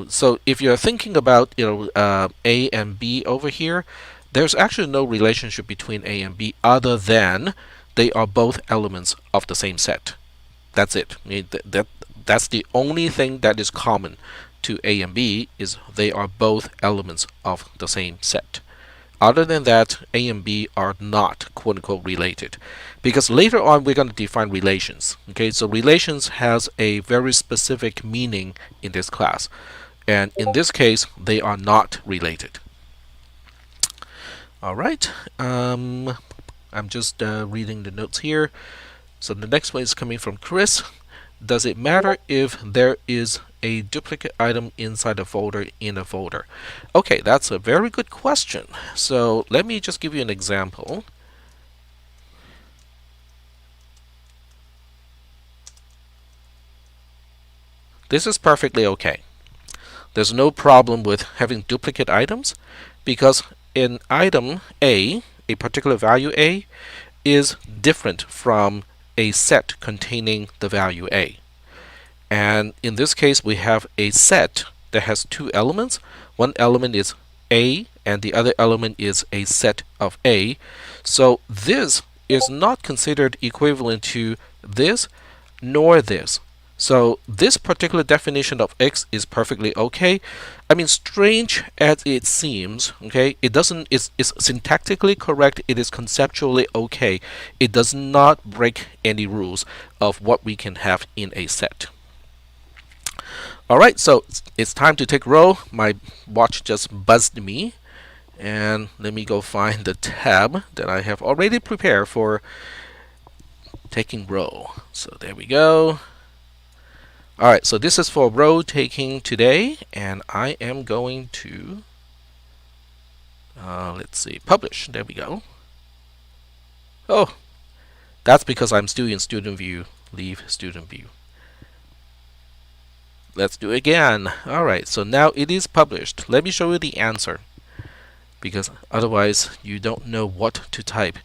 So if you're thinking about A and B over here, there's actually no relationship between A and B other than they are both elements of the same set. That's it. I mean, that's the only thing that is common to A and B, is they are both elements of the same set. Other than that, A and B are not quote-unquote related, because later on we're going to define relations. Okay, so relations has a very specific meaning in this class, and in this case they are not related. All right, I'm just reading the notes here. So the next one is coming from Chris. Does it matter if there is a duplicate item inside a folder in a folder? Okay, that's a very good question. So let me just give you an example. This is perfectly okay. There's no problem with having duplicate items, because in item A, a particular value A, is different from a set containing the value A. And in this case, we have a set that has two elements. One element is A, and the other element is a set of A. So this is not considered equivalent to this nor this. So this particular definition of X is perfectly okay. I mean, strange as it seems, okay, it's syntactically correct, it is conceptually okay. It does not break any rules of what we can have in a set. Alright, so it's time to take roll. My watch just buzzed me. And let me go find the tab that I have already prepared for taking roll. So there we go. Alright, so this is for row taking today, and I am going to let's see, publish. There we go. Oh, that's because I'm still in student view. Leave student view. Let's do it again. Alright, so now it is published. Let me show you the answer, because otherwise you don't know what to type.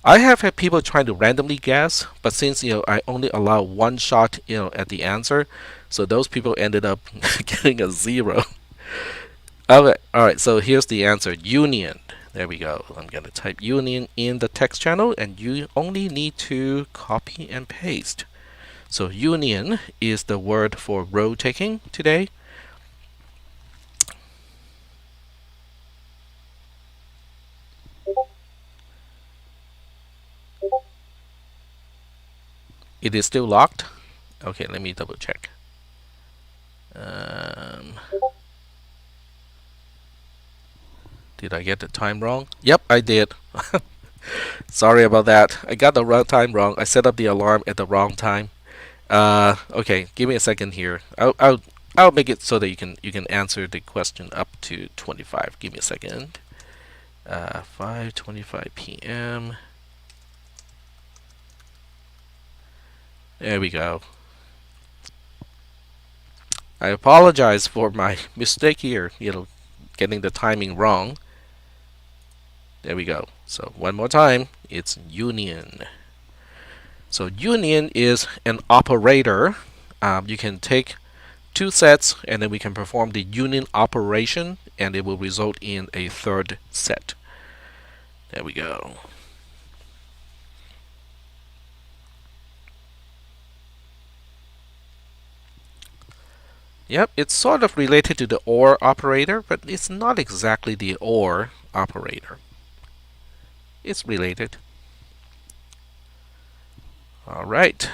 I have had people trying to randomly guess, but since I only allow one shot at the answer, so those people ended up getting a 0. Okay, alright, so here's the answer. Union. There we go. I'm going to type union in the text channel, and you only need to copy and paste. So union is the word for road taking today. It is still locked. Okay, let me double check. Did I get the time wrong? Yep, I did. Sorry about that. I got the time wrong. I set up the alarm at the wrong time. Okay, give me a second here. I'll make it so that you can answer the question up to 25. Give me a second. 5:25 p.m. There we go. I apologize for my mistake here. Getting the timing wrong. There we go. So one more time, it's union. So union is an operator. You can take two sets and then we can perform the union operation and it will result in a third set. There we go. Yep, it's sort of related to the OR operator, but it's not exactly the OR operator. It's related. Alright.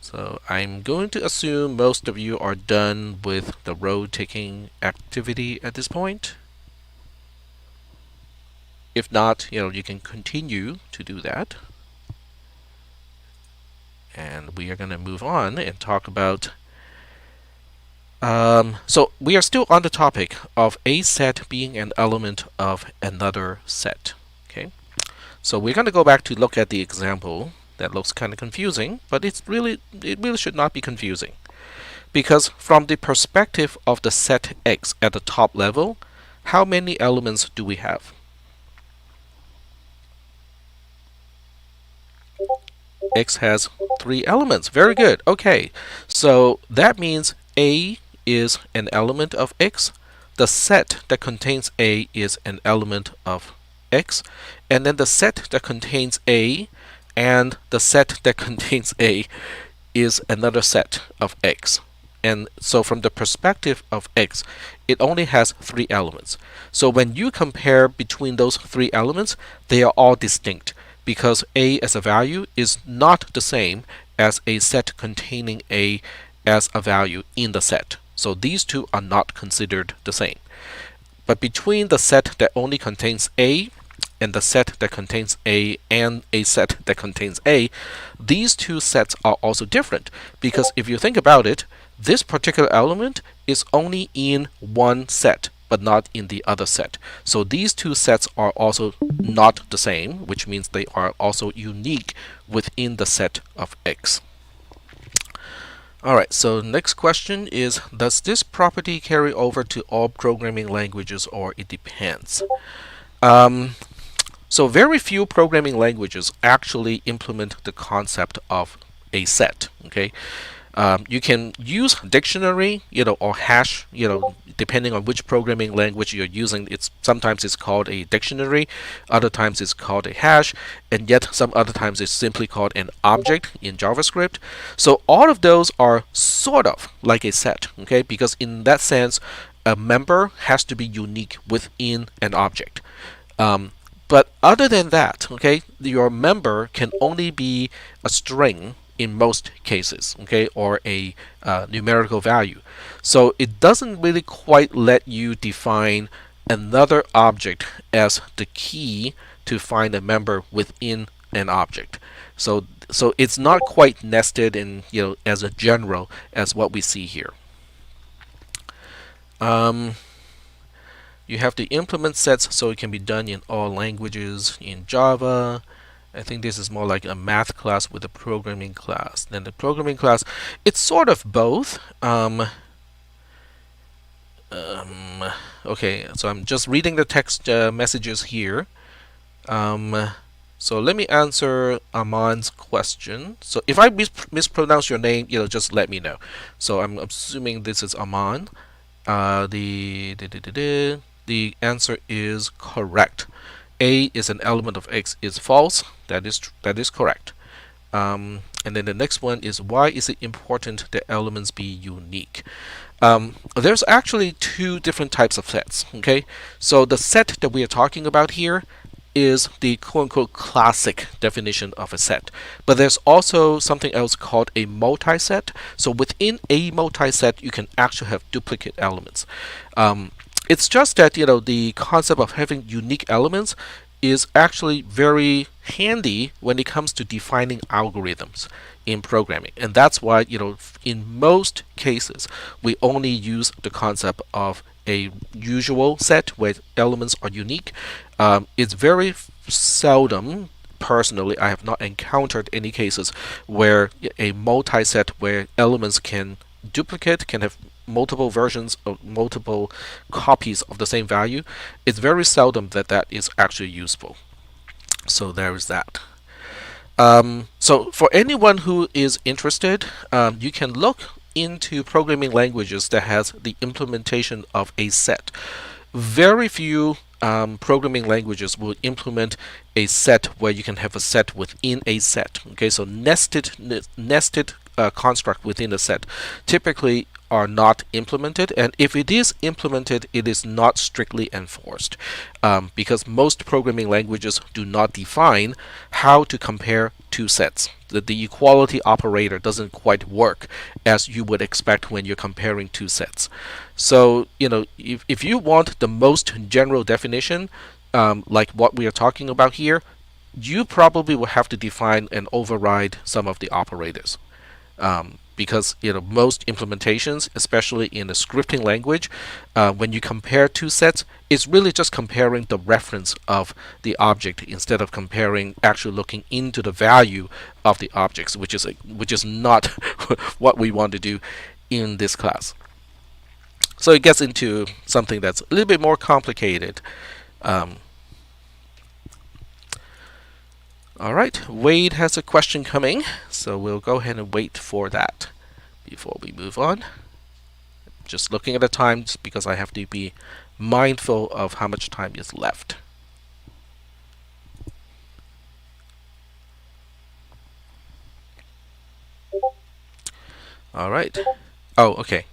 So I'm going to assume most of you are done with the road taking activity at this point. If not, you can continue to do that. And we are going to move on and talk about so we are still on the topic of a set being an element of another set. Okay, so we're going to go back to look at the example that looks kind of confusing, but it really should not be confusing, because from the perspective of the set X at the top level, how many elements do we have? X has 3 elements. Very good. Okay, so that means A is an element of X. The set that contains A is an element of X. And then the set that contains A and the set that contains A is another set of X. And so from the perspective of X, it only has 3 elements. So when you compare between those 3 elements, they are all distinct, because A as a value is not the same as a set containing A as a value in the set. So these two are not considered the same. But between the set that only contains A and the set that contains A and a set that contains A, these two sets are also different, because if you think about it, this particular element is only in one set but not in the other set. So these two sets are also not the same, which means they are also unique within the set of X. Alright, so next question is, does this property carry over to all programming languages, or it depends? So very few programming languages actually implement the concept of a set. Okay, you can use dictionary, or hash, depending on which programming language you're using. Sometimes it's called a dictionary, other times it's called a hash, and yet some other times it's simply called an object in JavaScript. So all of those are sort of like a set, okay? Because in that sense, a member has to be unique within an object. But other than that, okay, your member can only be a string in most cases, okay, or a numerical value. So it doesn't really quite let you define another object as the key to find a member within an object. So it's not quite nested in, as a general as what we see here. You have to implement sets so it can be done in all languages in Java. I think this is more like a math class with a programming class. Then the programming class, it's sort of both. Um, okay, so I'm just reading the text messages here. Um, so let me answer Aman's question. So if I mispronounce your name, just let me know. So I'm assuming this is Aman. The answer is correct. A is an element of X is false. That is correct. And then the next one is, why is it important that elements be unique? There's actually two different types of sets. Okay, so the set that we are talking about here is the quote-unquote classic definition of a set. But there's also something else called a multi-set. So within a multi-set, you can actually have duplicate elements. It's just that the concept of having unique elements is actually very handy when it comes to defining algorithms in programming, and that's why in most cases we only use the concept of a usual set where elements are unique. It's very seldom, personally, I have not encountered any cases where a multi-set where elements can duplicate, can have multiple versions of multiple copies of the same value. It's very seldom that that is actually useful. So there is that. So for anyone who is interested, you can look into programming languages that has the implementation of a set. Very few programming languages will implement a set where you can have a set within a set. Okay, so nested construct within a set typically are not implemented, and if it is implemented, it is not strictly enforced, because most programming languages do not define how to compare two sets. The equality operator doesn't quite work as you would expect when you're comparing two sets. So if you want the most general definition, like what we are talking about here, you probably will have to define and override some of the operators. Because most implementations, especially in a scripting language, when you compare two sets, it's really just comparing the reference of the object instead of actually looking into the value of the objects, which is not what we want to do in this class. So it gets into something that's a little bit more complicated. All right, Wade has a question coming, so we'll go ahead and wait for that before we move on. Just looking at the times because I have to be mindful of how much time is left. All right. Oh, okay.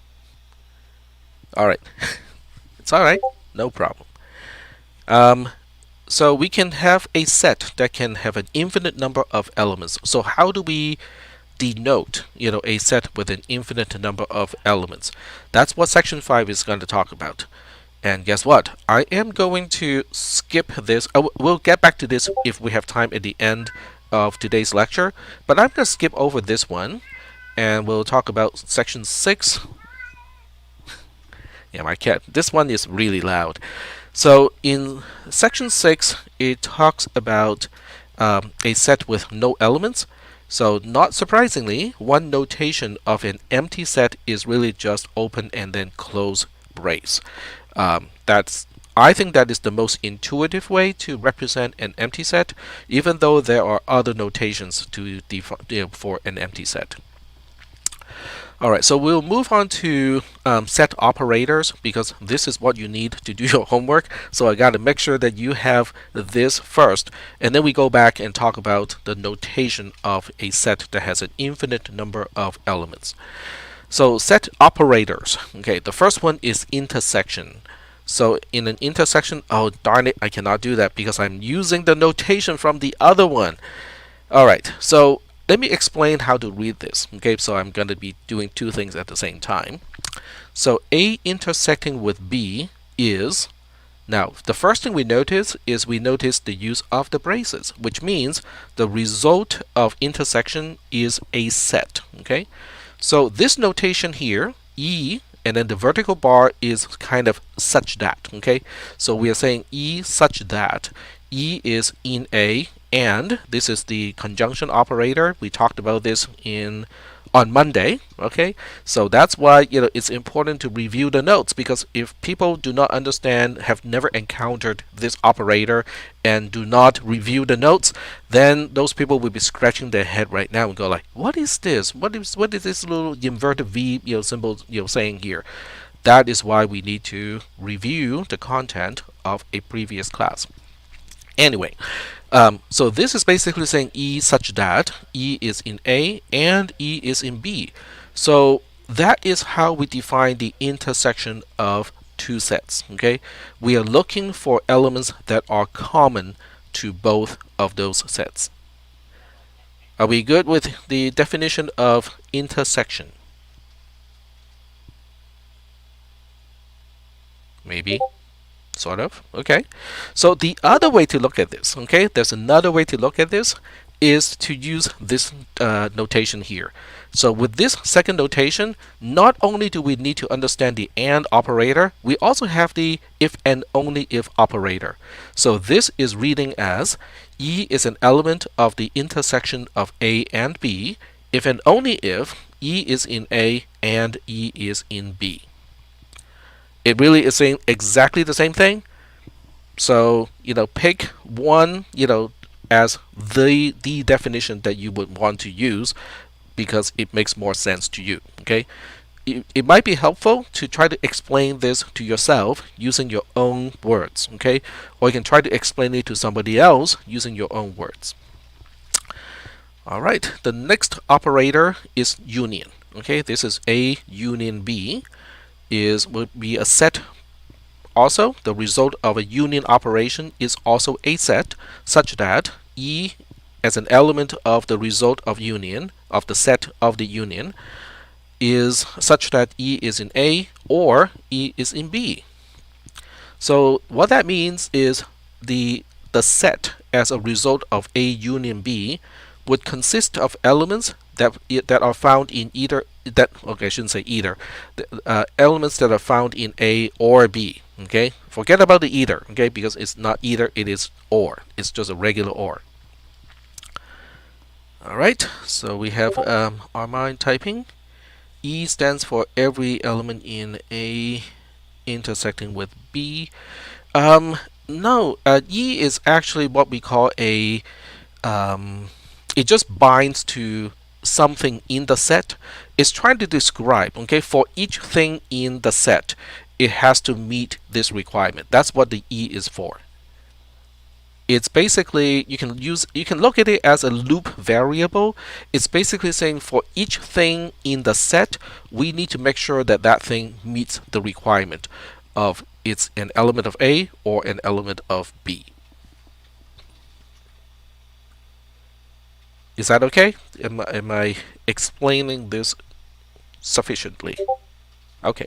All right. It's all right. No problem. So we can have a set that can have an infinite number of elements. So how do we denote, a set with an infinite number of elements? That's what section 5 is going to talk about. And guess what? I am going to skip this. We'll get back to this if we have time at the end of today's lecture, but I'm going to skip over this one, and we'll talk about section 6. Yeah, my cat. This one is really loud. So in section 6, it talks about a set with no elements. So not surprisingly, one notation of an empty set is really just open and then close brace. I think that is the most intuitive way to represent an empty set, even though there are other notations to for an empty set. Alright, so we'll move on to set operators, because this is what you need to do your homework. So I got to make sure that you have this first, and then we go back and talk about the notation of a set that has an infinite number of elements. So set operators. Okay, the first one is intersection. So in an intersection, oh darn it, I cannot do that because I'm using the notation from the other one. Alright, so let me explain how to read this. Okay, so I'm going to be doing two things at the same time. So A intersecting with B is, now the first thing we notice is we notice the use of the braces, which means the result of intersection is a set. Okay, so this notation here, E, and then the vertical bar is kind of such that. Okay, so we are saying E such that. E is in A, and. This is the conjunction operator. We talked about this on Monday. Okay, so that's why it's important to review the notes, because if people do not understand, have never encountered this operator, and do not review the notes, then those people will be scratching their head right now and go like, "What is this? What is this little inverted V symbol saying here?" That is why we need to review the content of a previous class. Anyway, so this is basically saying E such that E is in A and E is in B. So that is how we define the intersection of two sets. Okay, we are looking for elements that are common to both of those sets. Are we good with the definition of intersection? Maybe. Sort of. Okay. So the other way to look at this, okay, there's another way to look at this, is to use this notation here. So with this second notation, not only do we need to understand the AND operator, we also have the if and only if operator. So this is reading as E is an element of the intersection of A and B if and only if E is in A and E is in B. It really is saying exactly the same thing. So, pick one, as the definition that you would want to use, because it makes more sense to you. Okay? It might be helpful to try to explain this to yourself using your own words. Okay? Or you can try to explain it to somebody else using your own words. All right. The next operator is union. Okay? This is A union B would be a set. Also, the result of a union operation is also a set, such that E as an element of the result of union, of the set of the union, is such that E is in A or E is in B. So what that means is the set as a result of A union B would consist of elements that are found in either that okay I shouldn't say either elements that are found in A or B. Okay, forget about the either. Okay, because it's not either, it is or. It's just a regular or. All right, so we have our mind typing. E stands for every element in A intersecting with B. No, E is actually what we call a it just binds to something in the set. It's trying to describe, okay, for each thing in the set, it has to meet this requirement. That's what the E is for. It's basically, you can look at it as a loop variable. It's basically saying for each thing in the set, we need to make sure that that thing meets the requirement of it's an element of A or an element of B. Is that okay? Am I explaining this sufficiently? Okay.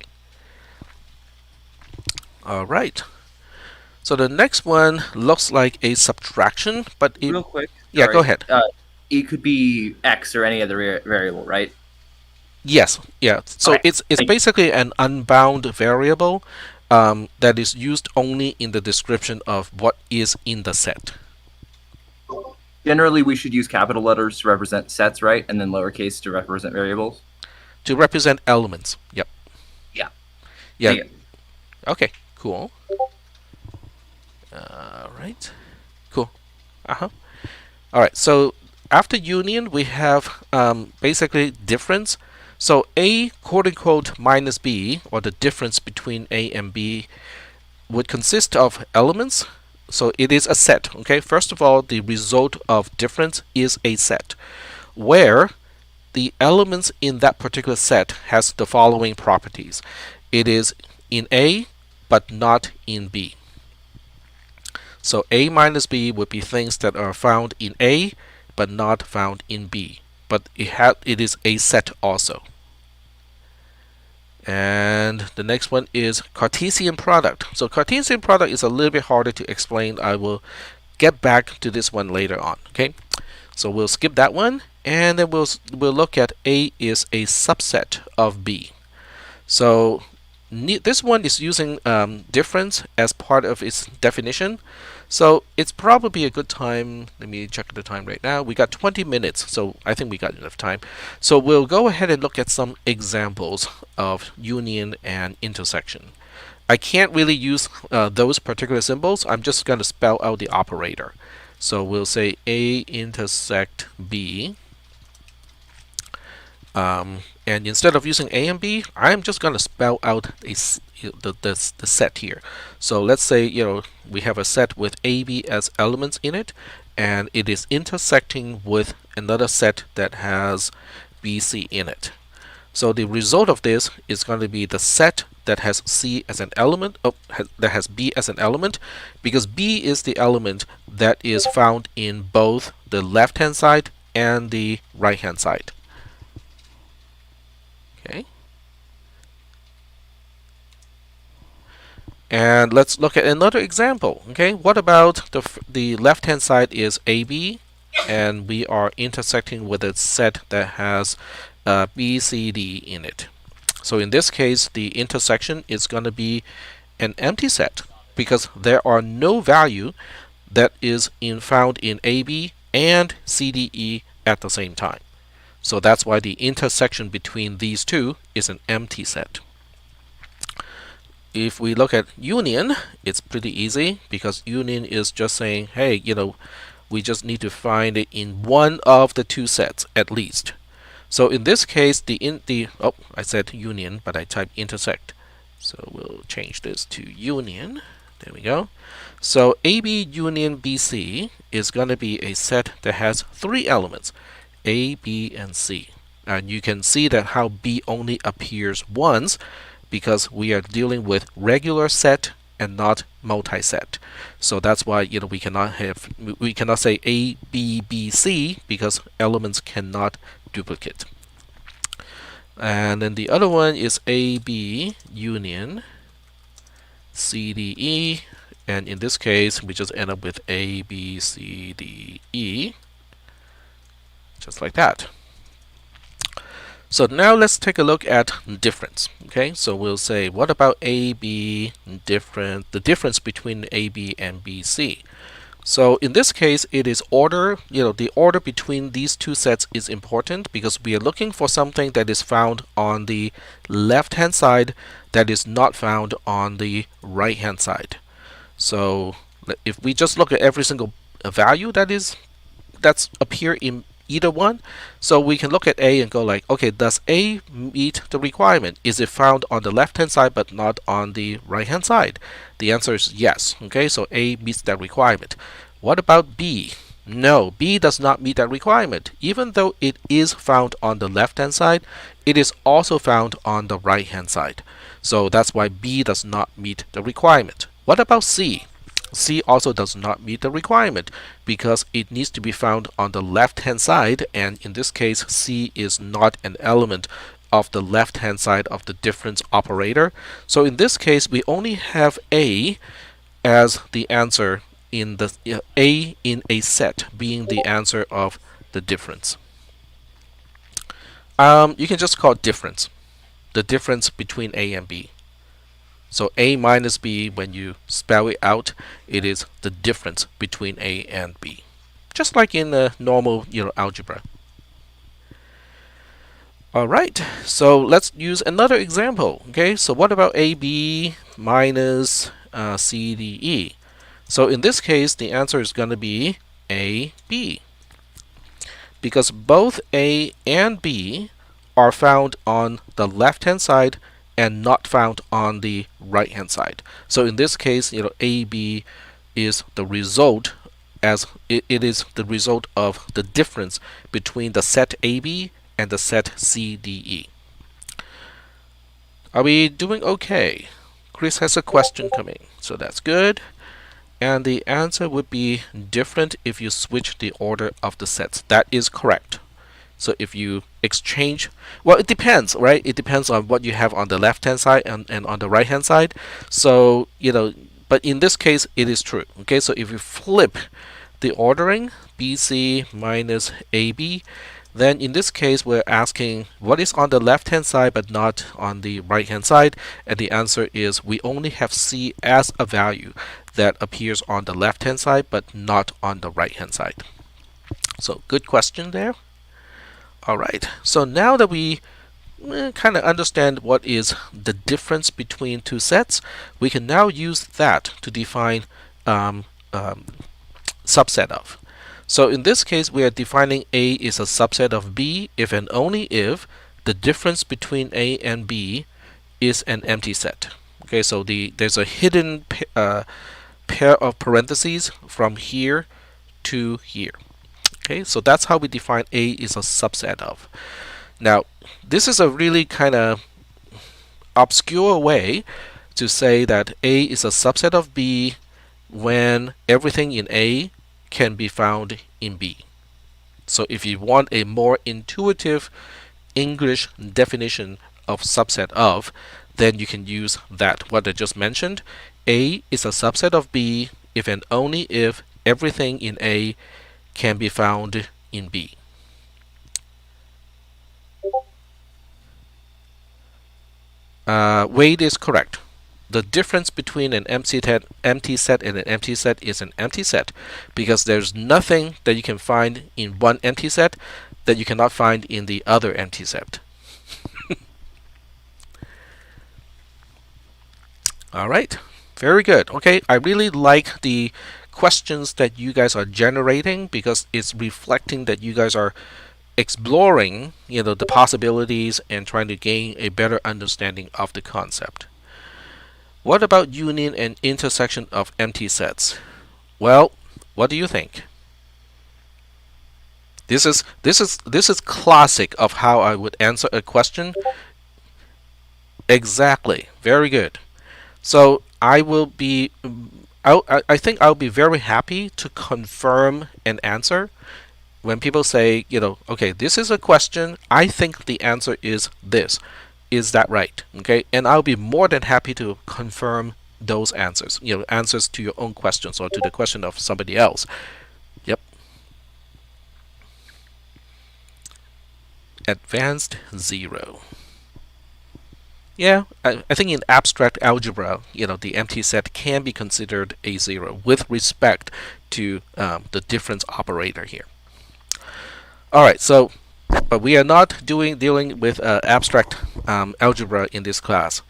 All right. So the next one looks like a subtraction, but Real quick. Yeah, go Sorry. ahead. It could be X or any other variable, right? Yes, yeah. So Okay. it's basically an unbound variable that is used only in the description of what is in the set. Generally, we should use capital letters to represent sets, right? And then lowercase to represent variables. To represent elements. Yep. Yeah. Yeah. Yeah. Okay, cool. All right. Cool. Uh-huh. All right, so after union, we have basically difference. So A, quote unquote, minus B, or the difference between A and B, would consist of elements. So it is a set. Okay, first of all, the result of difference is a set, where the elements in that particular set has the following properties. It is in A, but not in B. So A minus B would be things that are found in A, but not found in B. But it is a set also. And the next one is Cartesian product. So Cartesian product is a little bit harder to explain. I will get back to this one later on. Okay, so we'll skip that one, and then we'll look at A is a subset of B. So this one is using difference as part of its definition. So it's probably a good time. Let me check the time right now. We got 20 minutes, so I think we got enough time. So we'll go ahead and look at some examples of union and intersection. I can't really use those particular symbols. I'm just going to spell out the operator. So we'll say A intersect B. And instead of using A and B, I'm just going to spell out the set here. So let's say we have a set with AB as elements in it, and it is intersecting with another set that has BC in it. So the result of this is going to be the set that has C as an element, that has B as an element, because B is the element that is found in both the left-hand side and the right-hand side. Okay. And let's look at another example. Okay, what about the left-hand side is AB, and we are intersecting with a set that has BCD in it. So in this case, the intersection is going to be an empty set because there are no value that is found in AB and CDE at the same time. So that's why the intersection between these two is an empty set. If we look at union, it's pretty easy because union is just saying, hey, we just need to find it in one of the two sets at least. So in this case, I said union, but I typed intersect. So we'll change this to union. There we go. So AB union BC is going to be a set that has three elements. A, B, and C. And you can see that how B only appears once because we are dealing with regular set and not multi-set. So that's why we cannot say A, B, B, C because elements cannot duplicate. And then the other one is A, B union C, D, E, and in this case we just end up with A, B, C, D, E. Just like that. So now let's take a look at difference. Okay, so we'll say, what about AB different? The difference between AB and BC. So in this case, it is order. The order between these two sets is important because we are looking for something that is found on the left-hand side that is not found on the right-hand side. So if we just look at every single value that's appear in either one, so we can look at A and go like, okay, does A meet the requirement? Is it found on the left hand side but not on the right hand side? The answer is yes. Okay, so A meets that requirement. What about B? No, B does not meet that requirement. Even though it is found on the left hand side, it is also found on the right hand side. So that's why B does not meet the requirement. What about C? C also does not meet the requirement because it needs to be found on the left-hand side, and in this case, C is not an element of the left-hand side of the difference operator. So in this case, we only have A as the answer in the A in a set being the answer of the difference. You can just call it difference, the difference between A and B. So A minus B, when you spell it out, it is the difference between A and B. Just like in a normal algebra. Alright, so let's use another example. Okay, so what about AB minus CDE? So in this case, the answer is going to be AB. Because both A and B are found on the left-hand side and not found on the right hand side. So in this case, AB is the result as it is the result of the difference between the set AB and the set CDE. Are we doing okay? Chris has a question coming, so that's good. And the answer would be different if you switch the order of the sets. That is correct. So if you exchange, well, it depends, right? It depends on what you have on the left-hand side and on the right-hand side. So, but in this case, it is true. Okay, so if you flip the ordering, BC minus AB, then in this case we're asking what is on the left hand side but not on the right hand side, and the answer is we only have C as a value that appears on the left hand side but not on the right hand side. So good question there. Alright, so now that we kind of understand what is the difference between two sets, we can now use that to define subset of. So in this case, we are defining A is a subset of B if and only if the difference between A and B is an empty set. Okay, so there's a hidden pair of parentheses from here to here. Okay, so that's how we define A is a subset of. Now, this is a really kind of obscure way to say that A is a subset of B when everything in A can be found in B. So if you want a more intuitive English definition of subset of, then you can use that, what I just mentioned. A is a subset of B if and only if everything in A can be found in B. Wade is correct. The difference between an empty set and an empty set is an empty set, because there's nothing that you can find in one empty set that you cannot find in the other empty set. All right, very good. Okay, I really like the questions that you guys are generating because it's reflecting that you guys are exploring, the possibilities and trying to gain a better understanding of the concept. What about union and intersection of empty sets? Well, what do you think? This is classic of how I would answer a question. Exactly. Very good. So I think I'll be very happy to confirm an answer when people say, okay, this is a question, I think the answer is this. Is that right? Okay, and I'll be more than happy to confirm those answers, answers to your own questions or to the question of somebody else. Yep. Advanced 0. Yeah, I think in abstract algebra, the empty set can be considered a 0 with respect to the difference operator here. Alright, so but we are not dealing with abstract algebra in this class.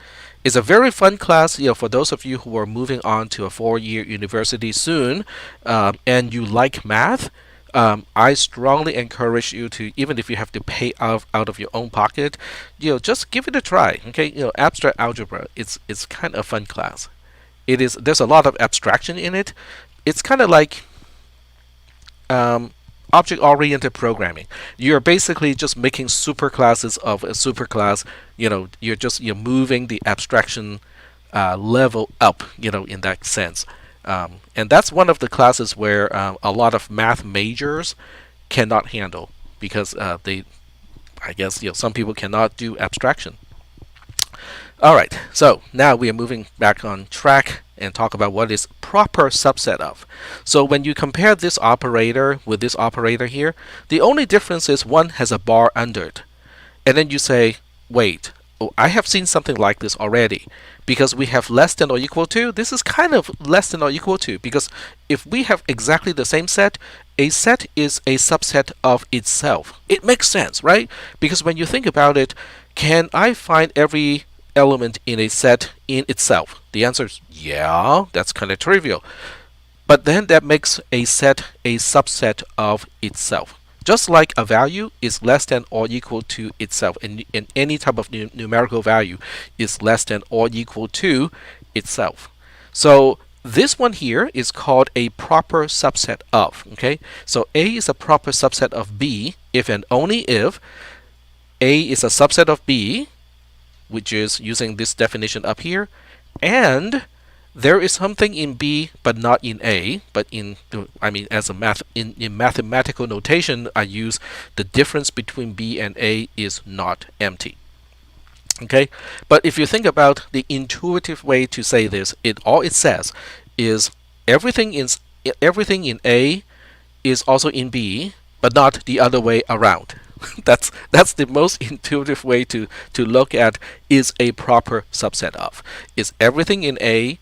It's a very fun class, for those of you who are moving on to a 4-year university soon, and you like math. I strongly encourage you to, even if you have to pay out of your own pocket, just give it a try. Okay, abstract algebra, it's kind of a fun class. It is. There's a lot of abstraction in it. It's kind of like object-oriented programming. You're basically just making superclasses of a superclass. You're moving the abstraction level up. In that sense, and that's one of the classes where a lot of math majors cannot handle because I guess some people cannot do abstraction. All right, so now we are moving back on track and talk about what is proper subset of. So when you compare this operator with this operator here, the only difference is one has a bar under it. And then you say, wait, I have seen something like this already. Because we have less than or equal to, this is kind of less than or equal to, because if we have exactly the same set, a set is a subset of itself. It makes sense, right? Because when you think about it, can I find every element in a set in itself? The answer is yeah, that's kind of trivial. But then that makes a set a subset of itself. Just like a value is less than or equal to itself, and any type of numerical value is less than or equal to itself. So this one here is called a proper subset of. Okay, so A is a proper subset of B if and only if A is a subset of B, which is using this definition up here, and there is something in B but not in A, but in mathematical notation I use the difference between B and A is not empty. Okay, but if you think about the intuitive way to say this, all it says is everything in A is also in B, but not the other way around. That's the most intuitive way to look at is a proper subset of. Is everything in A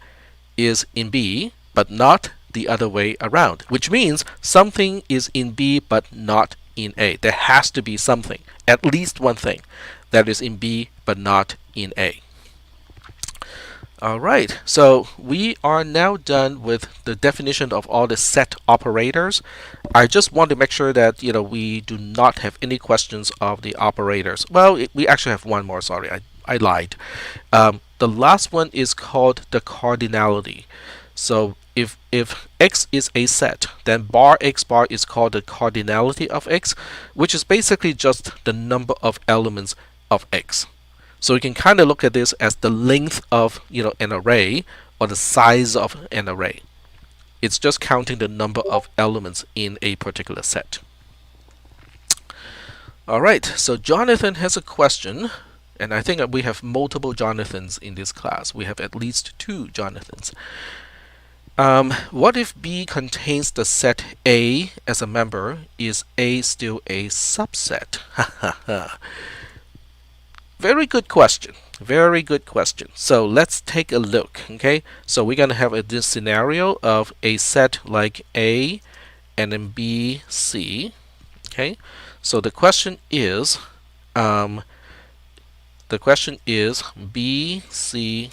is in B, but not the other way around, which means something is in B but not in A. There has to be something, at least one thing, that is in B but not in A. All right, so we are now done with the definition of all the set operators. I just want to make sure that we do not have any questions of the operators. Well, we actually have one more. Sorry, I lied. The last one is called the cardinality. So if x is a set, then bar x bar is called the cardinality of x, which is basically just the number of elements of x. So you can kind of look at this as the length of an array or the size of an array. It's just counting the number of elements in a particular set. All right, so Jonathan has a question, and I think that we have multiple Jonathans in this class. We have at least 2 Jonathans. What if B contains the set A as a member? Is A still a subset? Very good question. Very good question. So let's take a look. Okay, so we're gonna have this scenario of a set like A and then B, C. Okay, so the question is B, C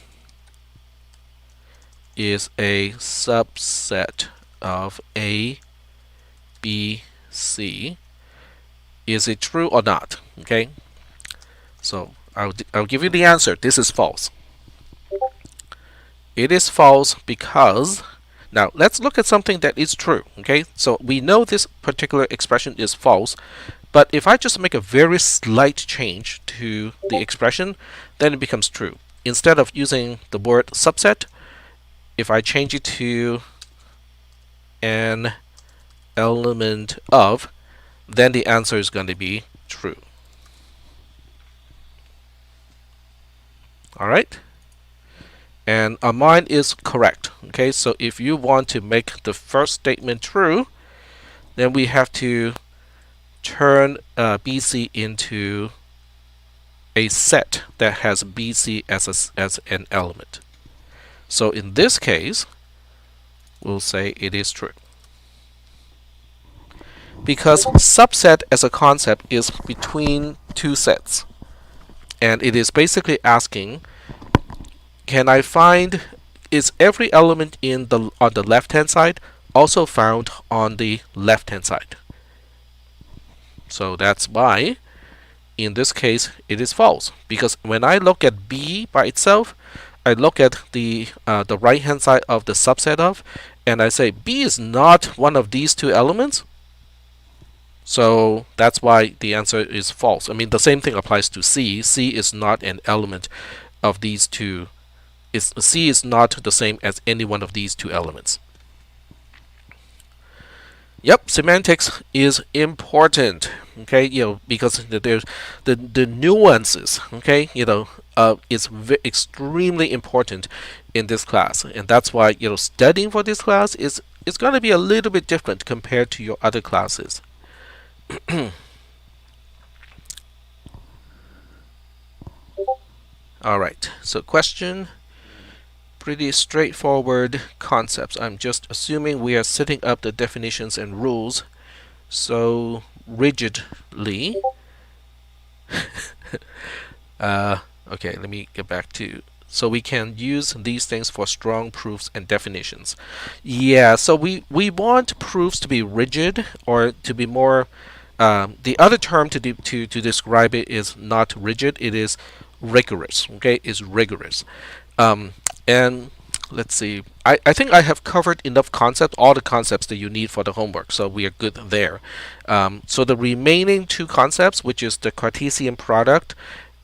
is a subset of A, B, C. Is it true or not? Okay, so I'll give you the answer. This is false. It is false because now let's look at something that is true. Okay, so we know this particular expression is false, but if I just make a very slight change to the expression, then it becomes true. Instead of using the word subset, if I change it to an element of, then the answer is going to be true. All right, and our mine is correct. Okay, so if you want to make the first statement true, then we have to turn BC into a set that has BC as an element. So in this case, we'll say it is true. Because subset as a concept is between 2 sets. And it is basically asking, can I find, is every element on the left-hand side also found on the left-hand side? So that's why, in this case, it is false. Because when I look at B by itself, I look at the right-hand side of the subset of, and I say B is not one of these 2 elements. So that's why the answer is false. I mean, the same thing applies to C. C is not an element of these 2. C is not the same as any one of these 2 elements. Yep, semantics is important. Okay, because there's the nuances. Okay, is extremely important in this class, and that's why studying for this class is going to be a little bit different compared to your other classes. All right, so question, pretty straightforward concepts. I'm just assuming we are setting up the definitions and rules so rigidly. Okay, let me get back to, so we can use these things for strong proofs and definitions. Yeah, so we want proofs to be rigid or to be more, the other term to describe it is not rigid, it is rigorous. Okay, is rigorous. And let's see, I think I have covered enough concepts, all the concepts that you need for the homework, so we are good there. So the remaining 2 concepts, which is the Cartesian product,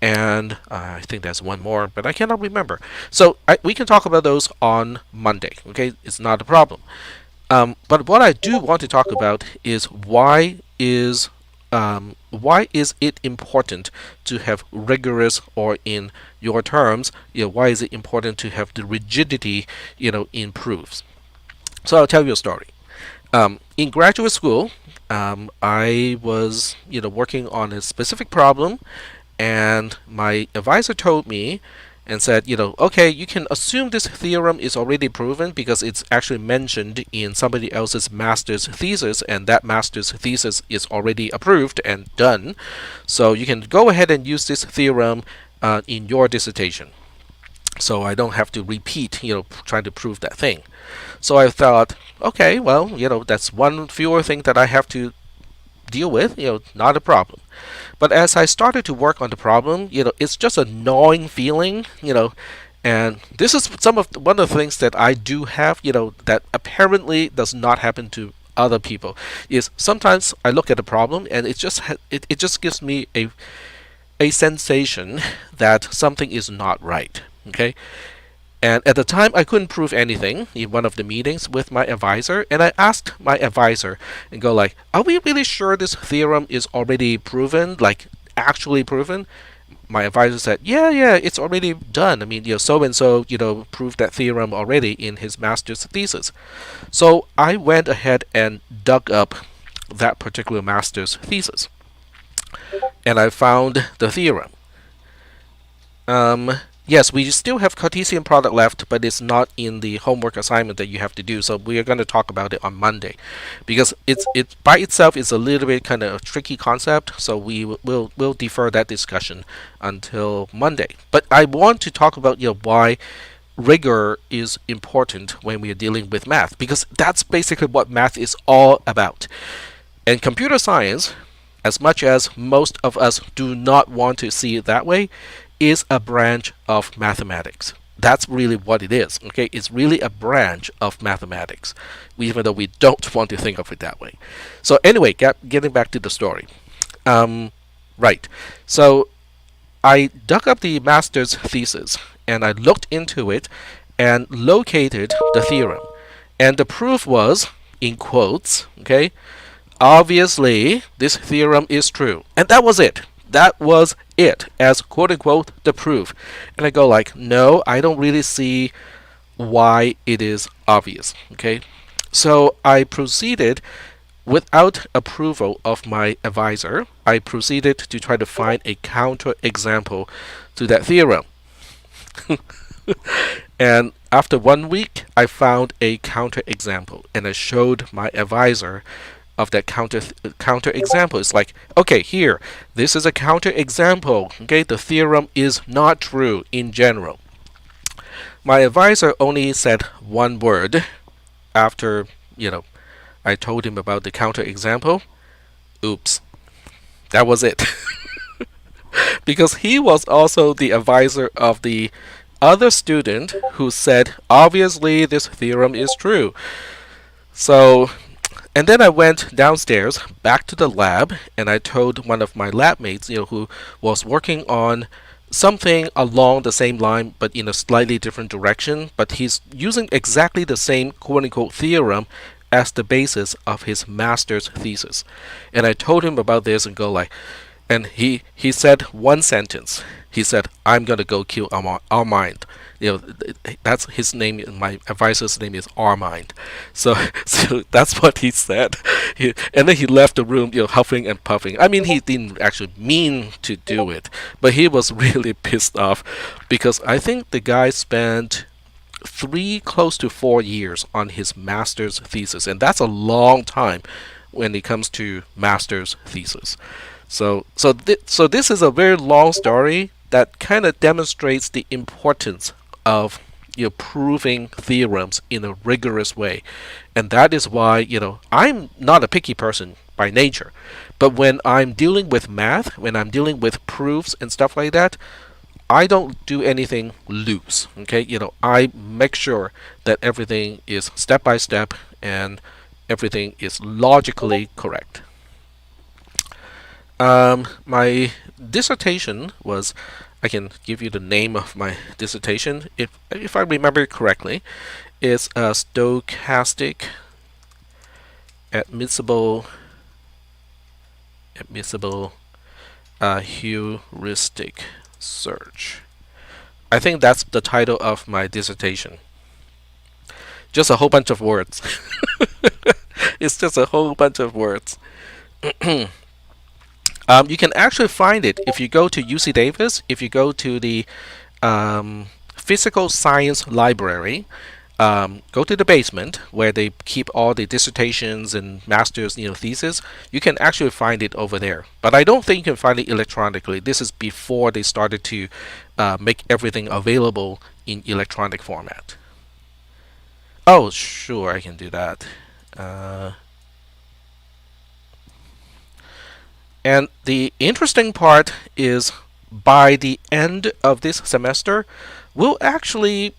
and I think there's one more, but I cannot remember. So we can talk about those on Monday. Okay, it's not a problem. But what I do want to talk about is why is it important to have rigorous, or in your terms, why is it important to have the rigidity, in proofs? So I'll tell you a story. In graduate school, I was working on a specific problem, and my advisor told me and said, okay, you can assume this theorem is already proven because it's actually mentioned in somebody else's master's thesis, and that master's thesis is already approved and done. So you can go ahead and use this theorem in your dissertation. So I don't have to repeat, trying to prove that thing. So I thought, okay, well, that's one fewer thing that I have to deal with, not a problem. But as I started to work on the problem, it's just a gnawing feeling, and this is one of the things that I do have, that apparently does not happen to other people. Is sometimes I look at a problem and it just gives me a sensation that something is not right. Okay, and at the time, I couldn't prove anything in one of the meetings with my advisor, and I asked my advisor and go like, "Are we really sure this theorem is already proven, like actually proven?" My advisor said, "Yeah, yeah, it's already done. I mean, so and so, proved that theorem already in his master's thesis." So I went ahead and dug up that particular master's thesis, and I found the theorem. Yes, we still have Cartesian product left, but it's not in the homework assignment that you have to do. So we are going to talk about it on Monday, because it by itself is a little bit kind of a tricky concept. So we'll defer that discussion until Monday. But I want to talk about why rigor is important when we are dealing with math, because that's basically what math is all about. And computer science, as much as most of us do not want to see it that way, is a branch of mathematics. That's really what it is. Okay, it's really a branch of mathematics, even though we don't want to think of it that way. So anyway, getting back to the story. Right. So I dug up the master's thesis and I looked into it and located the theorem, and the proof was in quotes. Okay, obviously this theorem is true, and that was it. That was it, as quote unquote the proof. And I go like, no, I don't really see why it is obvious. Okay, so I proceeded, without approval of my advisor, I proceeded to try to find a counter example to that theorem. And after 1 week, I found a counter example, and I showed my advisor of that counter example. It's like, okay, here, this is a counter example. Okay, the theorem is not true in general. My advisor only said one word after I told him about the counter example. Oops, that was it. Because he was also the advisor of the other student who said, obviously this theorem is true. So, and then I went downstairs back to the lab, and I told one of my lab mates, who was working on something along the same line but in a slightly different direction, but he's using exactly the same quote unquote theorem as the basis of his master's thesis. And I told him about this and go like, and he said one sentence. He said, "I'm gonna go kill Armand." That's his name. My advisor's name is Armand. So, so that's what he said. And then he left the room, huffing and puffing. I mean, he didn't actually mean to do it, but he was really pissed off because I think the guy spent close to 4 years on his master's thesis, and that's a long time when it comes to master's thesis. So this is a very long story that kind of demonstrates the importance of proving theorems in a rigorous way, and that is why I'm not a picky person by nature, but when I'm dealing with math, when I'm dealing with proofs and stuff like that, I don't do anything loose. Okay, I make sure that everything is step by step and everything is logically correct. My dissertation was, I can give you the name of my dissertation if I remember correctly. It's a stochastic admissible heuristic search. I think that's the title of my dissertation. Just a whole bunch of words. It's just a whole bunch of words. You can actually find it if you go to UC Davis, if you go to the physical science library. Go to the basement where they keep all the dissertations and master's thesis. You can actually find it over there, but I don't think you can find it electronically. This is before they started to make everything available in electronic format. Oh, sure, I can do that. Uh, and the interesting part is by the end of this semester, we'll actually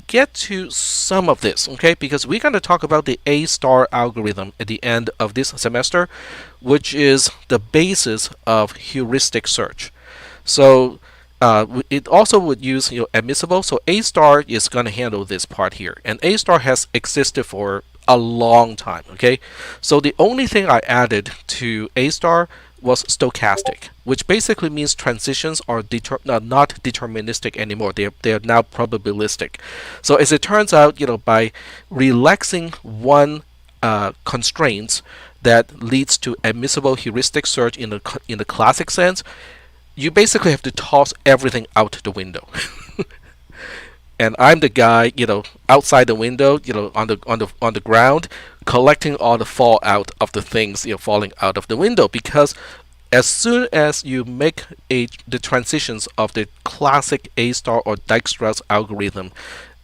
get to some of this, okay? Because we're going to talk about the A star algorithm at the end of this semester, which is the basis of heuristic search. So it also would use admissible. So A star is going to handle this part here, and A star has existed for a long time. Okay, so the only thing I added to A star was stochastic, which basically means transitions are not deterministic anymore. They are now probabilistic. So as it turns out, by relaxing one constraints that leads to admissible heuristic search in the classic sense, you basically have to toss everything out the window. And I'm the guy, outside the window, on the ground, collecting all the fallout of the things falling out of the window. Because as soon as you make the transitions of the classic A star or Dijkstra's algorithm,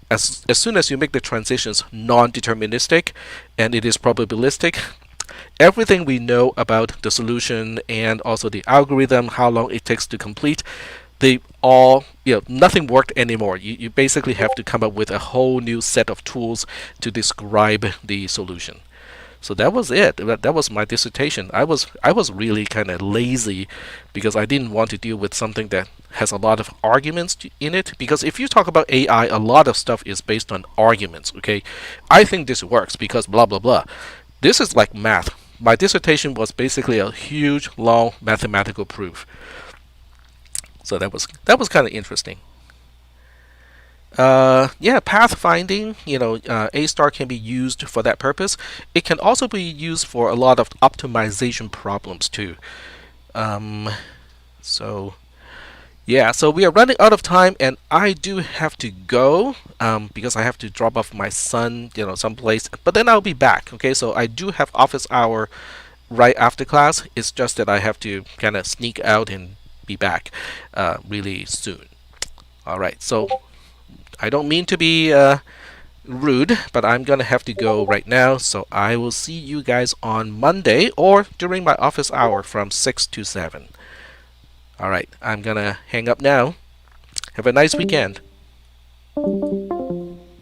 as soon as you make the transitions non-deterministic and it is probabilistic, everything we know about the solution and also the algorithm, how long it takes to complete, they all, nothing worked anymore. You basically have to come up with a whole new set of tools to describe the solution. So that was it. That was my dissertation. I was really kind of lazy because I didn't want to deal with something that has a lot of arguments in it. Because if you talk about AI, a lot of stuff is based on arguments. Okay, I think this works because blah blah blah. This is like math. My dissertation was basically a huge, long mathematical proof. So that was kind of interesting. Yeah, pathfinding, A star can be used for that purpose. It can also be used for a lot of optimization problems too. Um, so yeah, so we are running out of time, and I do have to go because I have to drop off my son, someplace. But then I'll be back. Okay, so I do have office hour right after class. It's just that I have to kind of sneak out and be back really soon. All right, so I don't mean to be rude, but I'm gonna have to go right now. So I will see you guys on Monday or during my office hour from 6 to 7. All right, I'm gonna hang up now. Have a nice weekend.